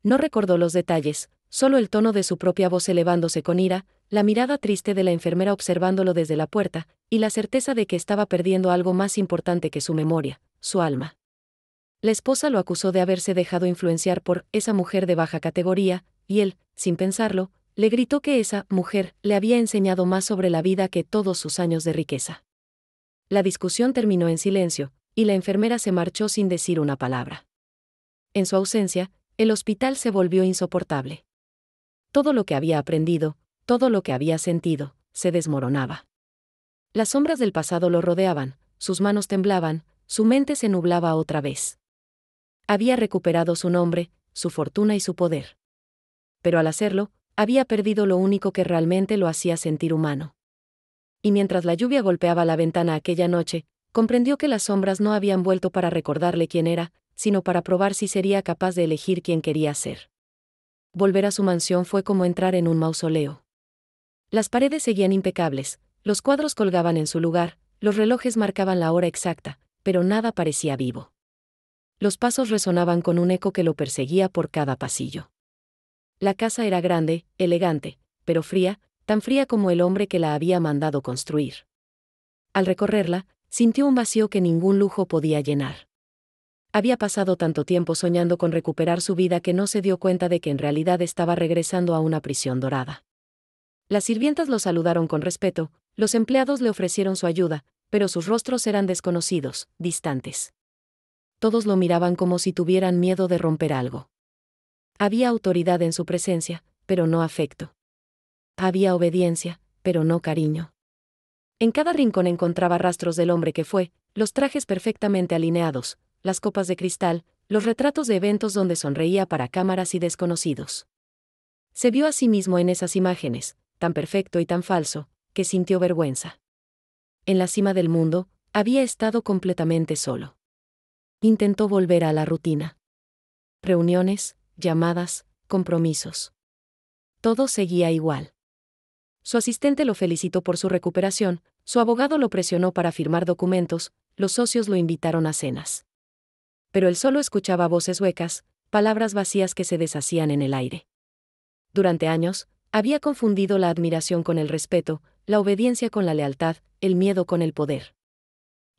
[SPEAKER 1] No recordó los detalles, solo el tono de su propia voz elevándose con ira, la mirada triste de la enfermera observándolo desde la puerta, y la certeza de que estaba perdiendo algo más importante que su memoria, su alma. La esposa lo acusó de haberse dejado influenciar por esa mujer de baja categoría, y él, sin pensarlo, le gritó que esa mujer le había enseñado más sobre la vida que todos sus años de riqueza. La discusión terminó en silencio, y la enfermera se marchó sin decir una palabra. En su ausencia, el hospital se volvió insoportable. Todo lo que había aprendido, todo lo que había sentido, se desmoronaba. Las sombras del pasado lo rodeaban, sus manos temblaban, su mente se nublaba otra vez. Había recuperado su nombre, su fortuna y su poder. Pero al hacerlo, había perdido lo único que realmente lo hacía sentir humano. Y mientras la lluvia golpeaba la ventana aquella noche, comprendió que las sombras no habían vuelto para recordarle quién era, sino para probar si sería capaz de elegir quién quería ser. Volver a su mansión fue como entrar en un mausoleo. Las paredes seguían impecables, los cuadros colgaban en su lugar, los relojes marcaban la hora exacta, pero nada parecía vivo. Los pasos resonaban con un eco que lo perseguía por cada pasillo. La casa era grande, elegante, pero fría, tan fría como el hombre que la había mandado construir. Al recorrerla, sintió un vacío que ningún lujo podía llenar. Había pasado tanto tiempo soñando con recuperar su vida que no se dio cuenta de que en realidad estaba regresando a una prisión dorada. Las sirvientas lo saludaron con respeto, los empleados le ofrecieron su ayuda, pero sus rostros eran desconocidos, distantes. Todos lo miraban como si tuvieran miedo de romper algo. Había autoridad en su presencia, pero no afecto. Había obediencia, pero no cariño. En cada rincón encontraba rastros del hombre que fue, los trajes perfectamente alineados, las copas de cristal, los retratos de eventos donde sonreía para cámaras y desconocidos. Se vio a sí mismo en esas imágenes, tan perfecto y tan falso, que sintió vergüenza. En la cima del mundo, había estado completamente solo. Intentó volver a la rutina. Reuniones, llamadas, compromisos. Todo seguía igual. Su asistente lo felicitó por su recuperación, su abogado lo presionó para firmar documentos, los socios lo invitaron a cenas. Pero él solo escuchaba voces huecas, palabras vacías que se deshacían en el aire. Durante años, había confundido la admiración con el respeto, la obediencia con la lealtad, el miedo con el poder.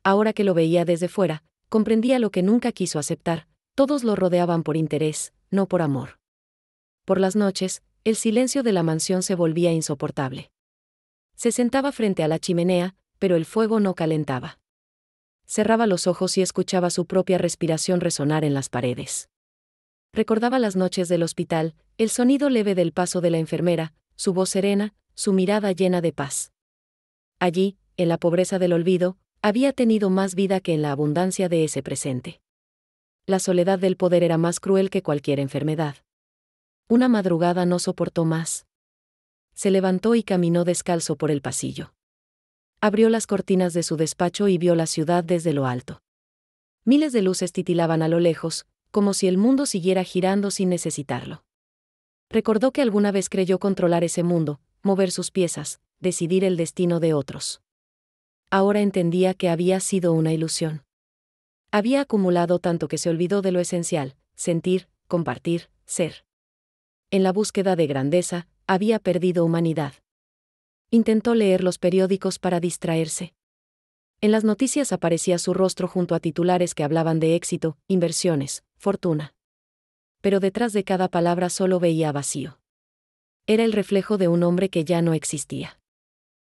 [SPEAKER 1] Ahora que lo veía desde fuera, comprendía lo que nunca quiso aceptar: todos lo rodeaban por interés, no por amor. Por las noches, el silencio de la mansión se volvía insoportable. Se sentaba frente a la chimenea, pero el fuego no calentaba. Cerraba los ojos y escuchaba su propia respiración resonar en las paredes. Recordaba las noches del hospital, el sonido leve del paso de la enfermera, su voz serena, su mirada llena de paz. Allí, en la pobreza del olvido, había tenido más vida que en la abundancia de ese presente. La soledad del poder era más cruel que cualquier enfermedad. Una madrugada no soportó más. Se levantó y caminó descalzo por el pasillo. Abrió las cortinas de su despacho y vio la ciudad desde lo alto. Miles de luces titilaban a lo lejos, como si el mundo siguiera girando sin necesitarlo. Recordó que alguna vez creyó controlar ese mundo, mover sus piezas, decidir el destino de otros. Ahora entendía que había sido una ilusión. Había acumulado tanto que se olvidó de lo esencial: sentir, compartir, ser. En la búsqueda de grandeza, había perdido humanidad. Intentó leer los periódicos para distraerse. En las noticias aparecía su rostro junto a titulares que hablaban de éxito, inversiones, fortuna. Pero detrás de cada palabra solo veía vacío. Era el reflejo de un hombre que ya no existía.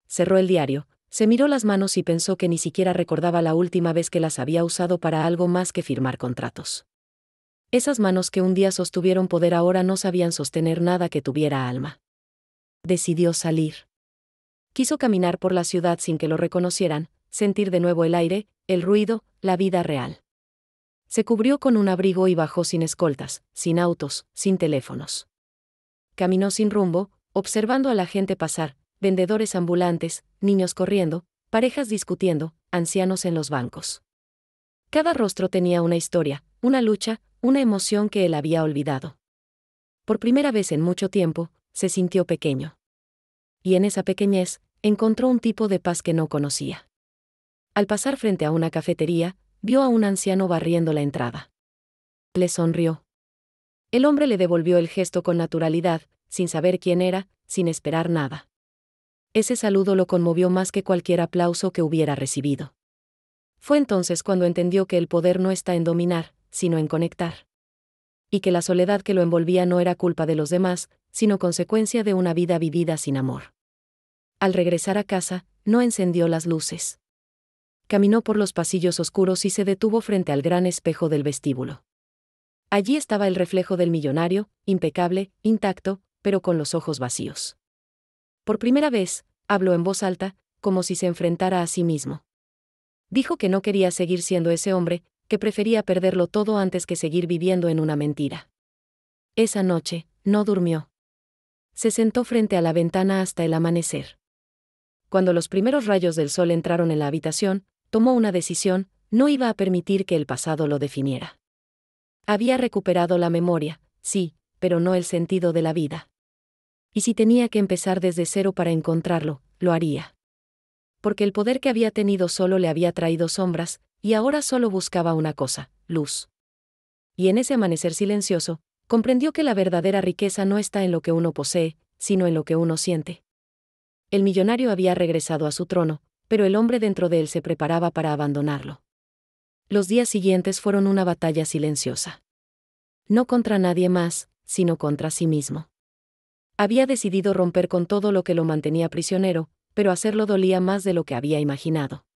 [SPEAKER 1] Cerró el diario, se miró las manos y pensó que ni siquiera recordaba la última vez que las había usado para algo más que firmar contratos. Esas manos que un día sostuvieron poder ahora no sabían sostener nada que tuviera alma. Decidió salir. Quiso caminar por la ciudad sin que lo reconocieran, sentir de nuevo el aire, el ruido, la vida real. Se cubrió con un abrigo y bajó sin escoltas, sin autos, sin teléfonos. Caminó sin rumbo, observando a la gente pasar, vendedores ambulantes, niños corriendo, parejas discutiendo, ancianos en los bancos. Cada rostro tenía una historia, una lucha, una emoción que él había olvidado. Por primera vez en mucho tiempo, se sintió pequeño. Y en esa pequeñez, encontró un tipo de paz que no conocía. Al pasar frente a una cafetería, vio a un anciano barriendo la entrada. Le sonrió. El hombre le devolvió el gesto con naturalidad, sin saber quién era, sin esperar nada. Ese saludo lo conmovió más que cualquier aplauso que hubiera recibido. Fue entonces cuando entendió que el poder no está en dominar, sino en conectar. Y que la soledad que lo envolvía no era culpa de los demás, sino consecuencia de una vida vivida sin amor. Al regresar a casa, no encendió las luces. Caminó por los pasillos oscuros y se detuvo frente al gran espejo del vestíbulo. Allí estaba el reflejo del millonario, impecable, intacto, pero con los ojos vacíos. Por primera vez, habló en voz alta, como si se enfrentara a sí mismo. Dijo que no quería seguir siendo ese hombre, que prefería perderlo todo antes que seguir viviendo en una mentira. Esa noche, no durmió. Se sentó frente a la ventana hasta el amanecer. Cuando los primeros rayos del sol entraron en la habitación, tomó una decisión: no iba a permitir que el pasado lo definiera. Había recuperado la memoria, sí, pero no el sentido de la vida. Y si tenía que empezar desde cero para encontrarlo, lo haría. Porque el poder que había tenido solo le había traído sombras, y ahora solo buscaba una cosa: luz. Y en ese amanecer silencioso, comprendió que la verdadera riqueza no está en lo que uno posee, sino en lo que uno siente. El millonario había regresado a su trono, pero el hombre dentro de él se preparaba para abandonarlo. Los días siguientes fueron una batalla silenciosa. No contra nadie más, sino contra sí mismo. Había decidido romper con todo lo que lo mantenía prisionero, pero hacerlo dolía más de lo que había imaginado.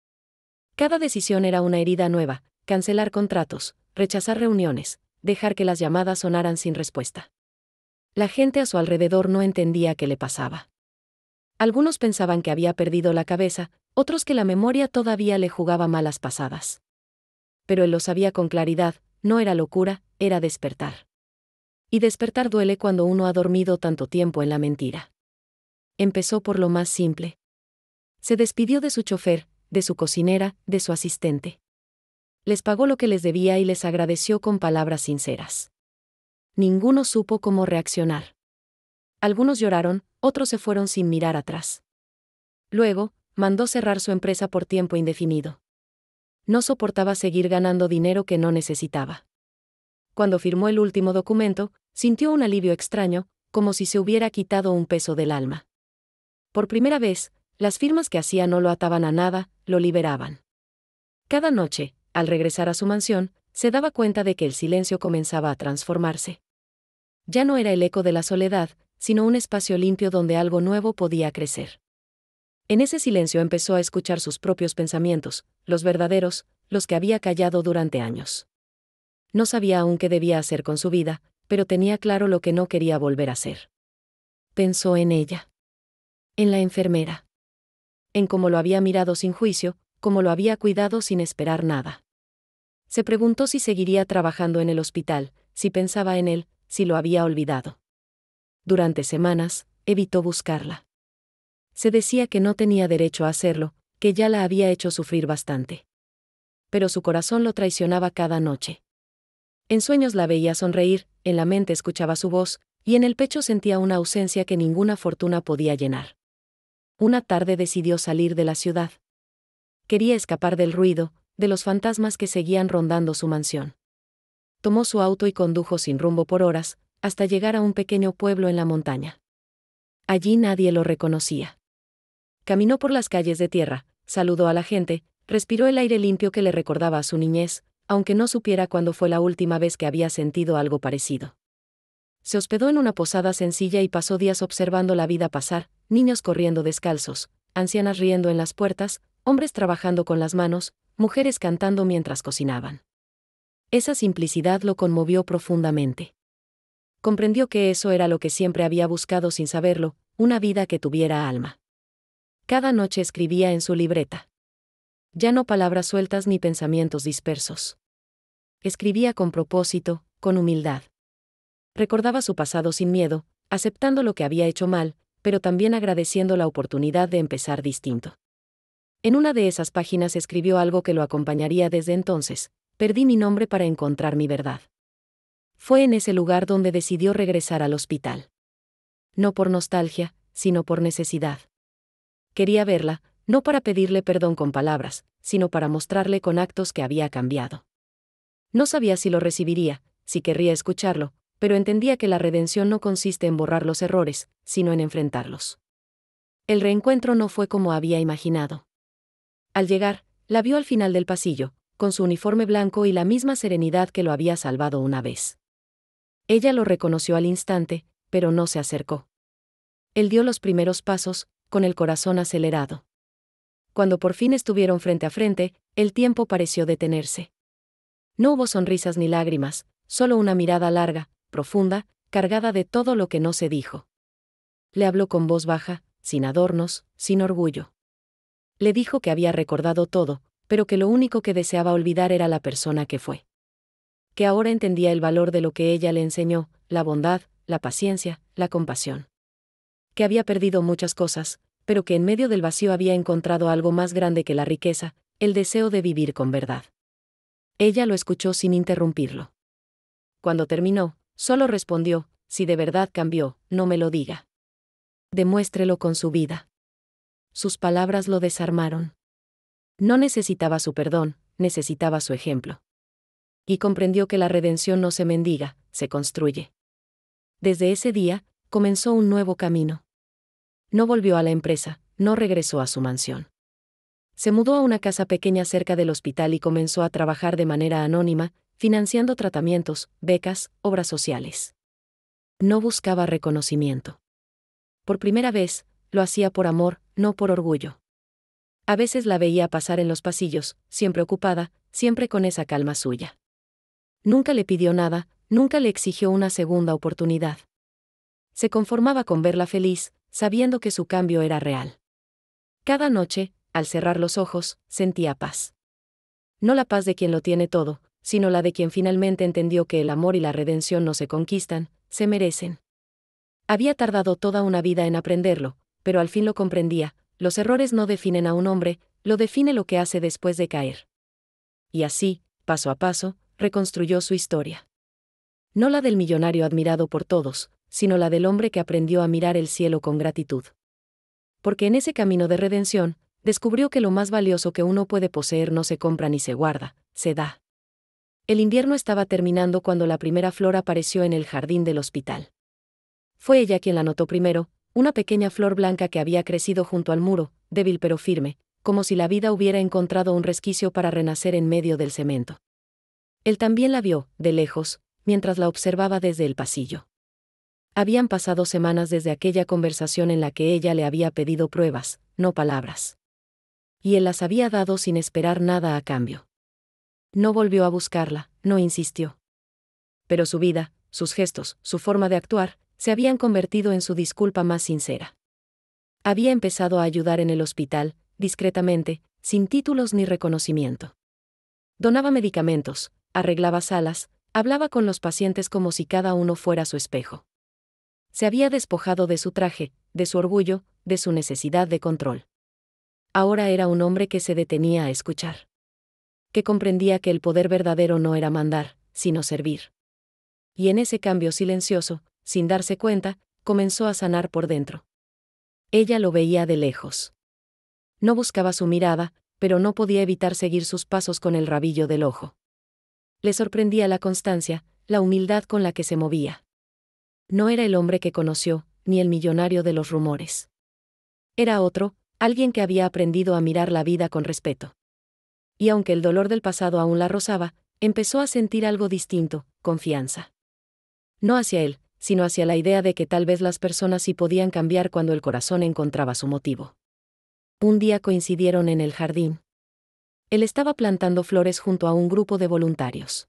[SPEAKER 1] Cada decisión era una herida nueva: cancelar contratos, rechazar reuniones, dejar que las llamadas sonaran sin respuesta. La gente a su alrededor no entendía qué le pasaba. Algunos pensaban que había perdido la cabeza, otros que la memoria todavía le jugaba malas pasadas. Pero él lo sabía con claridad: no era locura, era despertar. Y despertar duele cuando uno ha dormido tanto tiempo en la mentira. Empezó por lo más simple. Se despidió de su chofer, de su cocinera, de su asistente. Les pagó lo que les debía y les agradeció con palabras sinceras. Ninguno supo cómo reaccionar. Algunos lloraron, otros se fueron sin mirar atrás. Luego, mandó cerrar su empresa por tiempo indefinido. No soportaba seguir ganando dinero que no necesitaba. Cuando firmó el último documento, sintió un alivio extraño, como si se hubiera quitado un peso del alma. Por primera vez, las firmas que hacía no lo ataban a nada, lo liberaban. Cada noche, al regresar a su mansión, se daba cuenta de que el silencio comenzaba a transformarse. Ya no era el eco de la soledad, sino un espacio limpio donde algo nuevo podía crecer. En ese silencio empezó a escuchar sus propios pensamientos, los verdaderos, los que había callado durante años. No sabía aún qué debía hacer con su vida, pero tenía claro lo que no quería volver a hacer. Pensó en ella. En la enfermera. En cómo lo había mirado sin juicio, cómo lo había cuidado sin esperar nada. Se preguntó si seguiría trabajando en el hospital, si pensaba en él, si lo había olvidado. Durante semanas, evitó buscarla. Se decía que no tenía derecho a hacerlo, que ya la había hecho sufrir bastante. Pero su corazón lo traicionaba cada noche. En sueños la veía sonreír, en la mente escuchaba su voz, y en el pecho sentía una ausencia que ninguna fortuna podía llenar. Una tarde decidió salir de la ciudad. Quería escapar del ruido, de los fantasmas que seguían rondando su mansión. Tomó su auto y condujo sin rumbo por horas, hasta llegar a un pequeño pueblo en la montaña. Allí nadie lo reconocía. Caminó por las calles de tierra, saludó a la gente, respiró el aire limpio que le recordaba a su niñez, aunque no supiera cuándo fue la última vez que había sentido algo parecido. Se hospedó en una posada sencilla y pasó días observando la vida pasar, niños corriendo descalzos, ancianas riendo en las puertas, hombres trabajando con las manos, mujeres cantando mientras cocinaban. Esa simplicidad lo conmovió profundamente. Comprendió que eso era lo que siempre había buscado sin saberlo, una vida que tuviera alma. Cada noche escribía en su libreta. Ya no palabras sueltas ni pensamientos dispersos. Escribía con propósito, con humildad. Recordaba su pasado sin miedo, aceptando lo que había hecho mal, pero también agradeciendo la oportunidad de empezar distinto. En una de esas páginas escribió algo que lo acompañaría desde entonces: perdí mi nombre para encontrar mi verdad. Fue en ese lugar donde decidió regresar al hospital. No por nostalgia, sino por necesidad. Quería verla, no para pedirle perdón con palabras, sino para mostrarle con actos que había cambiado. No sabía si lo recibiría, si querría escucharlo, pero entendía que la redención no consiste en borrar los errores, sino en enfrentarlos. El reencuentro no fue como había imaginado. Al llegar, la vio al final del pasillo, con su uniforme blanco y la misma serenidad que lo había salvado una vez. Ella lo reconoció al instante, pero no se acercó. Él dio los primeros pasos, con el corazón acelerado. Cuando por fin estuvieron frente a frente, el tiempo pareció detenerse. No hubo sonrisas ni lágrimas, solo una mirada larga, profunda, cargada de todo lo que no se dijo. Le habló con voz baja, sin adornos, sin orgullo. Le dijo que había recordado todo, pero que lo único que deseaba olvidar era la persona que fue. Que ahora entendía el valor de lo que ella le enseñó, la bondad, la paciencia, la compasión. Que había perdido muchas cosas, pero que en medio del vacío había encontrado algo más grande que la riqueza, el deseo de vivir con verdad. Ella lo escuchó sin interrumpirlo. Cuando terminó, solo respondió: si de verdad cambió, no me lo diga. Demuéstrelo con su vida. Sus palabras lo desarmaron. No necesitaba su perdón, necesitaba su ejemplo. Y comprendió que la redención no se mendiga, se construye. Desde ese día, comenzó un nuevo camino. No volvió a la empresa, no regresó a su mansión. Se mudó a una casa pequeña cerca del hospital y comenzó a trabajar de manera anónima, financiando tratamientos, becas, obras sociales. No buscaba reconocimiento. Por primera vez, lo hacía por amor, no por orgullo. A veces la veía pasar en los pasillos, siempre ocupada, siempre con esa calma suya. Nunca le pidió nada, nunca le exigió una segunda oportunidad. Se conformaba con verla feliz, sabiendo que su cambio era real. Cada noche, al cerrar los ojos, sentía paz. No la paz de quien lo tiene todo, sino la de quien finalmente entendió que el amor y la redención no se conquistan, se merecen. Había tardado toda una vida en aprenderlo, pero al fin lo comprendía: los errores no definen a un hombre, lo define lo que hace después de caer. Y así, paso a paso, reconstruyó su historia. No la del millonario admirado por todos, sino la del hombre que aprendió a mirar el cielo con gratitud. Porque en ese camino de redención, descubrió que lo más valioso que uno puede poseer no se compra ni se guarda, se da. El invierno estaba terminando cuando la primera flor apareció en el jardín del hospital. Fue ella quien la notó primero, una pequeña flor blanca que había crecido junto al muro, débil pero firme, como si la vida hubiera encontrado un resquicio para renacer en medio del cemento. Él también la vio, de lejos, mientras la observaba desde el pasillo. Habían pasado semanas desde aquella conversación en la que ella le había pedido pruebas, no palabras. Y él las había dado sin esperar nada a cambio. No volvió a buscarla, no insistió. Pero su vida, sus gestos, su forma de actuar, se habían convertido en su disculpa más sincera. Había empezado a ayudar en el hospital, discretamente, sin títulos ni reconocimiento. Donaba medicamentos, arreglaba salas, hablaba con los pacientes como si cada uno fuera su espejo. Se había despojado de su traje, de su orgullo, de su necesidad de control. Ahora era un hombre que se detenía a escuchar. Que comprendía que el poder verdadero no era mandar, sino servir. Y en ese cambio silencioso, sin darse cuenta, comenzó a sanar por dentro. Ella lo veía de lejos. No buscaba su mirada, pero no podía evitar seguir sus pasos con el rabillo del ojo. Le sorprendía la constancia, la humildad con la que se movía. No era el hombre que conoció, ni el millonario de los rumores. Era otro, alguien que había aprendido a mirar la vida con respeto. y aunque el dolor del pasado aún la rozaba, empezó a sentir algo distinto, confianza. No hacia él, sino hacia la idea de que tal vez las personas sí podían cambiar cuando el corazón encontraba su motivo. Un día coincidieron en el jardín. Él estaba plantando flores junto a un grupo de voluntarios.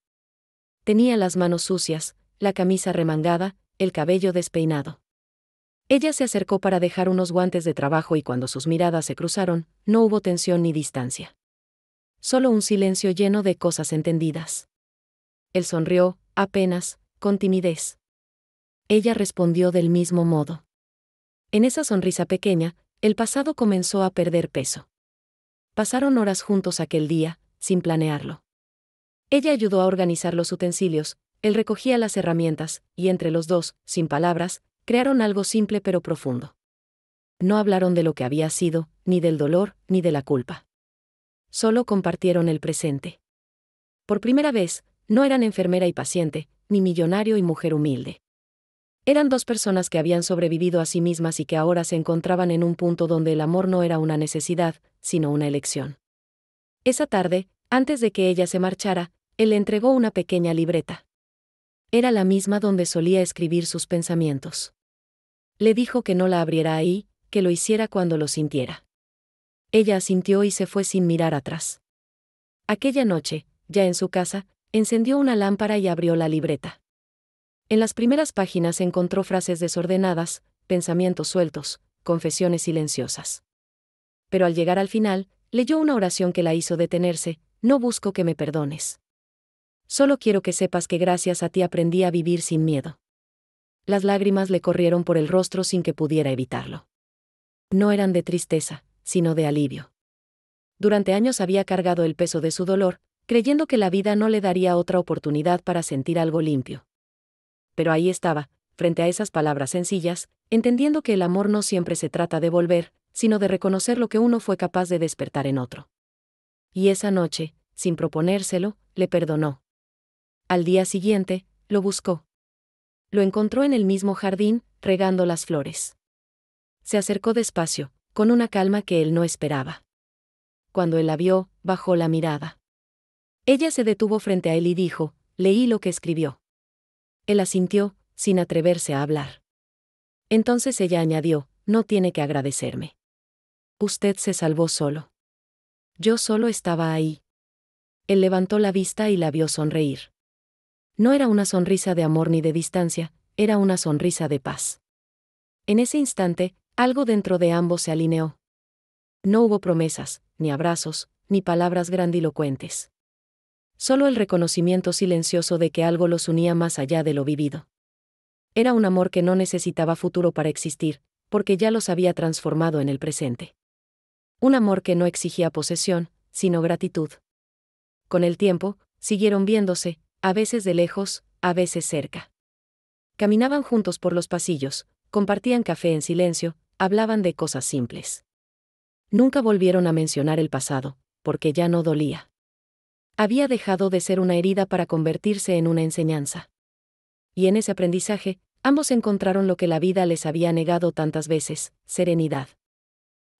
[SPEAKER 1] Tenía las manos sucias, la camisa remangada, el cabello despeinado. Ella se acercó para dejar unos guantes de trabajo y cuando sus miradas se cruzaron, no hubo tensión ni distancia. Solo un silencio lleno de cosas entendidas. Él sonrió, apenas, con timidez. Ella respondió del mismo modo. En esa sonrisa pequeña, el pasado comenzó a perder peso. Pasaron horas juntos aquel día, sin planearlo. Ella ayudó a organizar los utensilios, él recogía las herramientas, y entre los dos, sin palabras, crearon algo simple pero profundo. No hablaron de lo que había sido, ni del dolor, ni de la culpa. Solo compartieron el presente. Por primera vez, no eran enfermera y paciente, ni millonario y mujer humilde. Eran dos personas que habían sobrevivido a sí mismas y que ahora se encontraban en un punto donde el amor no era una necesidad, sino una elección. Esa tarde, antes de que ella se marchara, él le entregó una pequeña libreta. Era la misma donde solía escribir sus pensamientos. Le dijo que no la abriera ahí, que lo hiciera cuando lo sintiera. Ella asintió y se fue sin mirar atrás. Aquella noche, ya en su casa, encendió una lámpara y abrió la libreta. En las primeras páginas encontró frases desordenadas, pensamientos sueltos, confesiones silenciosas. Pero al llegar al final, leyó una oración que la hizo detenerse: no busco que me perdones. Solo quiero que sepas que gracias a ti aprendí a vivir sin miedo. Las lágrimas le corrieron por el rostro sin que pudiera evitarlo. No eran de tristeza, sino de alivio. Durante años había cargado el peso de su dolor, creyendo que la vida no le daría otra oportunidad para sentir algo limpio. Pero ahí estaba, frente a esas palabras sencillas, entendiendo que el amor no siempre se trata de volver, sino de reconocer lo que uno fue capaz de despertar en otro. Y esa noche, sin proponérselo, le perdonó. Al día siguiente, lo buscó. Lo encontró en el mismo jardín, regando las flores. Se acercó despacio, con una calma que él no esperaba. Cuando él la vio, bajó la mirada. Ella se detuvo frente a él y dijo: leí lo que escribió. Él asintió, sin atreverse a hablar. Entonces ella añadió: no tiene que agradecerme. Usted se salvó solo. Yo solo estaba ahí. Él levantó la vista y la vio sonreír. No era una sonrisa de amor ni de distancia, era una sonrisa de paz. En ese instante, algo dentro de ambos se alineó. No hubo promesas, ni abrazos, ni palabras grandilocuentes. Solo el reconocimiento silencioso de que algo los unía más allá de lo vivido. Era un amor que no necesitaba futuro para existir, porque ya los había transformado en el presente. Un amor que no exigía posesión, sino gratitud. Con el tiempo, siguieron viéndose, a veces de lejos, a veces cerca. Caminaban juntos por los pasillos, compartían café en silencio, hablaban de cosas simples. Nunca volvieron a mencionar el pasado, porque ya no dolía. Había dejado de ser una herida para convertirse en una enseñanza. Y en ese aprendizaje, ambos encontraron lo que la vida les había negado tantas veces: serenidad.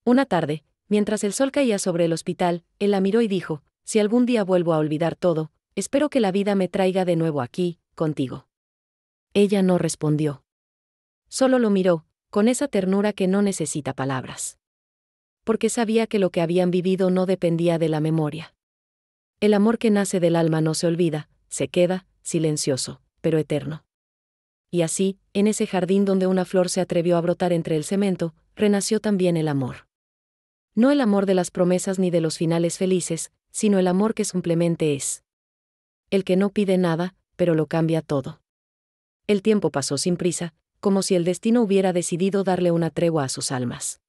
[SPEAKER 1] Una tarde, mientras el sol caía sobre el hospital, él la miró y dijo: si algún día vuelvo a olvidar todo, espero que la vida me traiga de nuevo aquí, contigo. Ella no respondió. Solo lo miró, con esa ternura que no necesita palabras. Porque sabía que lo que habían vivido no dependía de la memoria. El amor que nace del alma no se olvida, se queda, silencioso, pero eterno. Y así, en ese jardín donde una flor se atrevió a brotar entre el cemento, renació también el amor. No el amor de las promesas ni de los finales felices, sino el amor que simplemente es. El que no pide nada, pero lo cambia todo. El tiempo pasó sin prisa, como si el destino hubiera decidido darle una tregua a sus almas.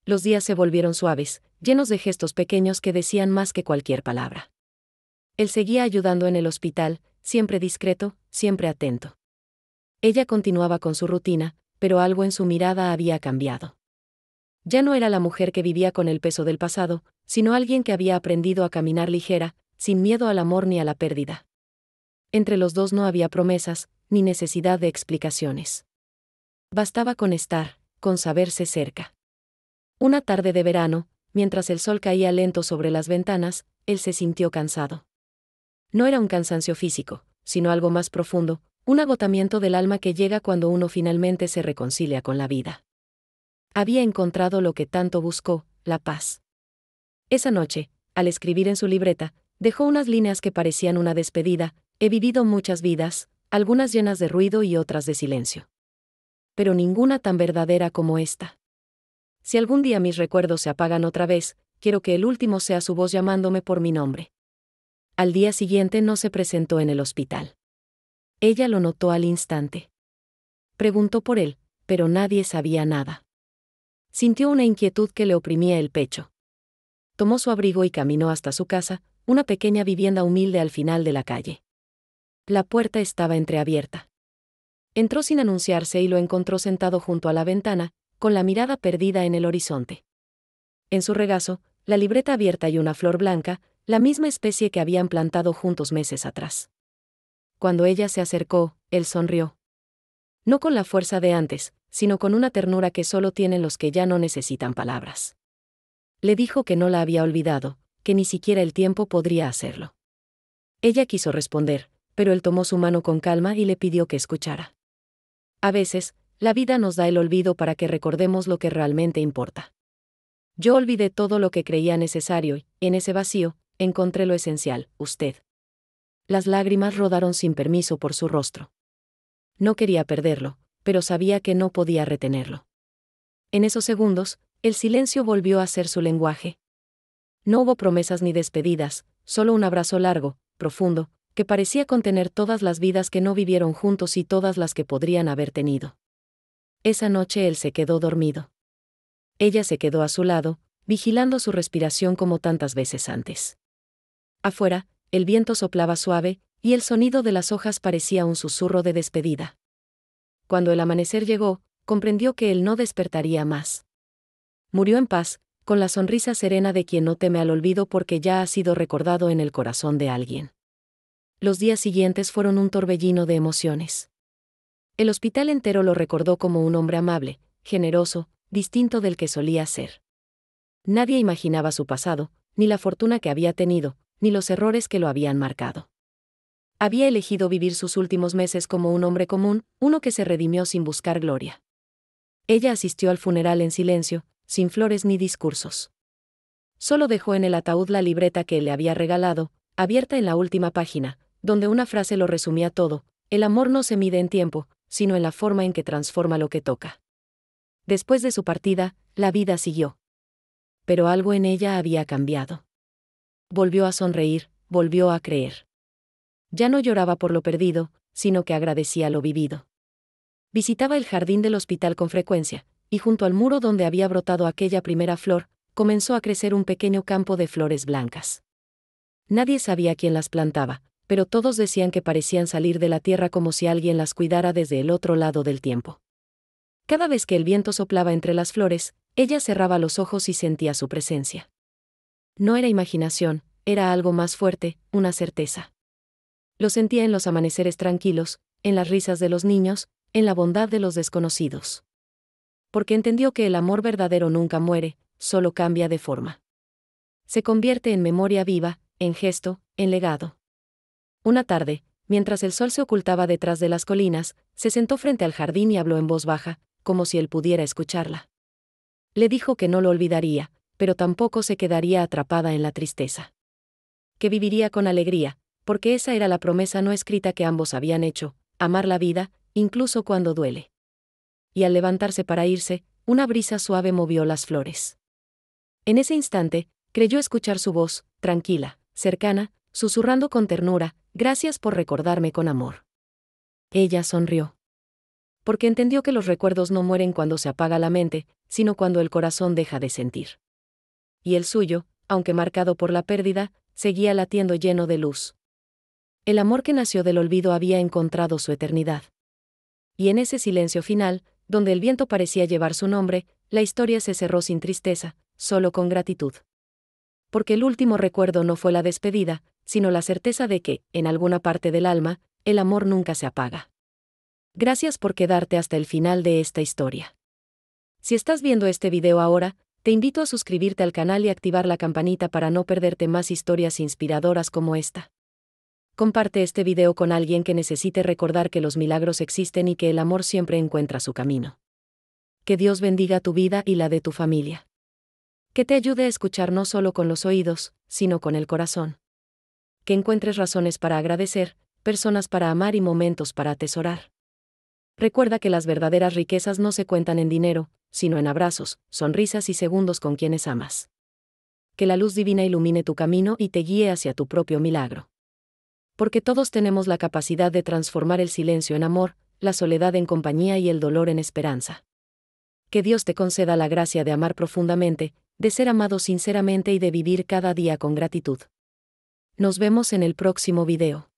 [SPEAKER 1] Los días se volvieron suaves, llenos de gestos pequeños que decían más que cualquier palabra. Él seguía ayudando en el hospital, siempre discreto, siempre atento. Ella continuaba con su rutina, pero algo en su mirada había cambiado. Ya no era la mujer que vivía con el peso del pasado, sino alguien que había aprendido a caminar ligera, sin miedo al amor ni a la pérdida. Entre los dos no había promesas, ni necesidad de explicaciones. Bastaba con estar, con saberse cerca. Una tarde de verano, mientras el sol caía lento sobre las ventanas, él se sintió cansado. No era un cansancio físico, sino algo más profundo, un agotamiento del alma que llega cuando uno finalmente se reconcilia con la vida. Había encontrado lo que tanto buscó, la paz. Esa noche, al escribir en su libreta, dejó unas líneas que parecían una despedida: he vivido muchas vidas, algunas llenas de ruido y otras de silencio. Pero ninguna tan verdadera como esta. Si algún día mis recuerdos se apagan otra vez, quiero que el último sea su voz llamándome por mi nombre. Al día siguiente no se presentó en el hospital. Ella lo notó al instante. Preguntó por él, pero nadie sabía nada. Sintió una inquietud que le oprimía el pecho. Tomó su abrigo y caminó hasta su casa, una pequeña vivienda humilde al final de la calle. La puerta estaba entreabierta. Entró sin anunciarse y lo encontró sentado junto a la ventana, con la mirada perdida en el horizonte. En su regazo, la libreta abierta y una flor blanca, la misma especie que habían plantado juntos meses atrás. Cuando ella se acercó, él sonrió. No con la fuerza de antes, sino con una ternura que solo tienen los que ya no necesitan palabras. Le dijo que no la había olvidado, que ni siquiera el tiempo podría hacerlo. Ella quiso responder, pero él tomó su mano con calma y le pidió que escuchara. A veces, la vida nos da el olvido para que recordemos lo que realmente importa. Yo olvidé todo lo que creía necesario y, en ese vacío, encontré lo esencial: usted. Las lágrimas rodaron sin permiso por su rostro. No quería perderlo, pero sabía que no podía retenerlo. En esos segundos, el silencio volvió a ser su lenguaje. No hubo promesas ni despedidas, solo un abrazo largo, profundo, que parecía contener todas las vidas que no vivieron juntos y todas las que podrían haber tenido. Esa noche él se quedó dormido. Ella se quedó a su lado, vigilando su respiración como tantas veces antes. Afuera, el viento soplaba suave, y el sonido de las hojas parecía un susurro de despedida. Cuando el amanecer llegó, comprendió que él no despertaría más. Murió en paz, con la sonrisa serena de quien no teme al olvido porque ya ha sido recordado en el corazón de alguien. Los días siguientes fueron un torbellino de emociones. El hospital entero lo recordó como un hombre amable, generoso, distinto del que solía ser. Nadie imaginaba su pasado, ni la fortuna que había tenido, ni los errores que lo habían marcado. Había elegido vivir sus últimos meses como un hombre común, uno que se redimió sin buscar gloria. Ella asistió al funeral en silencio, sin flores ni discursos. Solo dejó en el ataúd la libreta que él le había regalado, abierta en la última página, donde una frase lo resumía todo: el amor no se mide en tiempo, sino en la forma en que transforma lo que toca. Después de su partida, la vida siguió. Pero algo en ella había cambiado. Volvió a sonreír, volvió a creer. Ya no lloraba por lo perdido, sino que agradecía lo vivido. Visitaba el jardín del hospital con frecuencia, y junto al muro donde había brotado aquella primera flor, comenzó a crecer un pequeño campo de flores blancas. Nadie sabía quién las plantaba, pero todos decían que parecían salir de la tierra como si alguien las cuidara desde el otro lado del tiempo. Cada vez que el viento soplaba entre las flores, ella cerraba los ojos y sentía su presencia. No era imaginación, era algo más fuerte, una certeza. Lo sentía en los amaneceres tranquilos, en las risas de los niños, en la bondad de los desconocidos. Porque entendió que el amor verdadero nunca muere, solo cambia de forma. Se convierte en memoria viva, en gesto, en legado. Una tarde, mientras el sol se ocultaba detrás de las colinas, se sentó frente al jardín y habló en voz baja, como si él pudiera escucharla. Le dijo que no lo olvidaría, pero tampoco se quedaría atrapada en la tristeza. Que viviría con alegría, porque esa era la promesa no escrita que ambos habían hecho: amar la vida, incluso cuando duele. Y al levantarse para irse, una brisa suave movió las flores. En ese instante, creyó escuchar su voz, tranquila, cercana, susurrando con ternura: gracias por recordarme con amor. Ella sonrió. Porque entendió que los recuerdos no mueren cuando se apaga la mente, sino cuando el corazón deja de sentir. Y el suyo, aunque marcado por la pérdida, seguía latiendo lleno de luz. El amor que nació del olvido había encontrado su eternidad. Y en ese silencio final, donde el viento parecía llevar su nombre, la historia se cerró sin tristeza, solo con gratitud. Porque el último recuerdo no fue la despedida, sino la certeza de que, en alguna parte del alma, el amor nunca se apaga. Gracias por quedarte hasta el final de esta historia. Si estás viendo este video ahora, Te invito a suscribirte al canal y activar la campanita para no perderte más historias inspiradoras como esta. Comparte este video con alguien que necesite recordar que los milagros existen y que el amor siempre encuentra su camino. Que Dios bendiga tu vida y la de tu familia. Que te ayude a escuchar no solo con los oídos, sino con el corazón. Que encuentres razones para agradecer, personas para amar y momentos para atesorar. Recuerda que las verdaderas riquezas no se cuentan en dinero, sino en abrazos, sonrisas y segundos con quienes amas. Que la luz divina ilumine tu camino y te guíe hacia tu propio milagro. Porque todos tenemos la capacidad de transformar el silencio en amor, la soledad en compañía y el dolor en esperanza. Que Dios te conceda la gracia de amar profundamente, de ser amado sinceramente y de vivir cada día con gratitud. Nos vemos en el próximo video.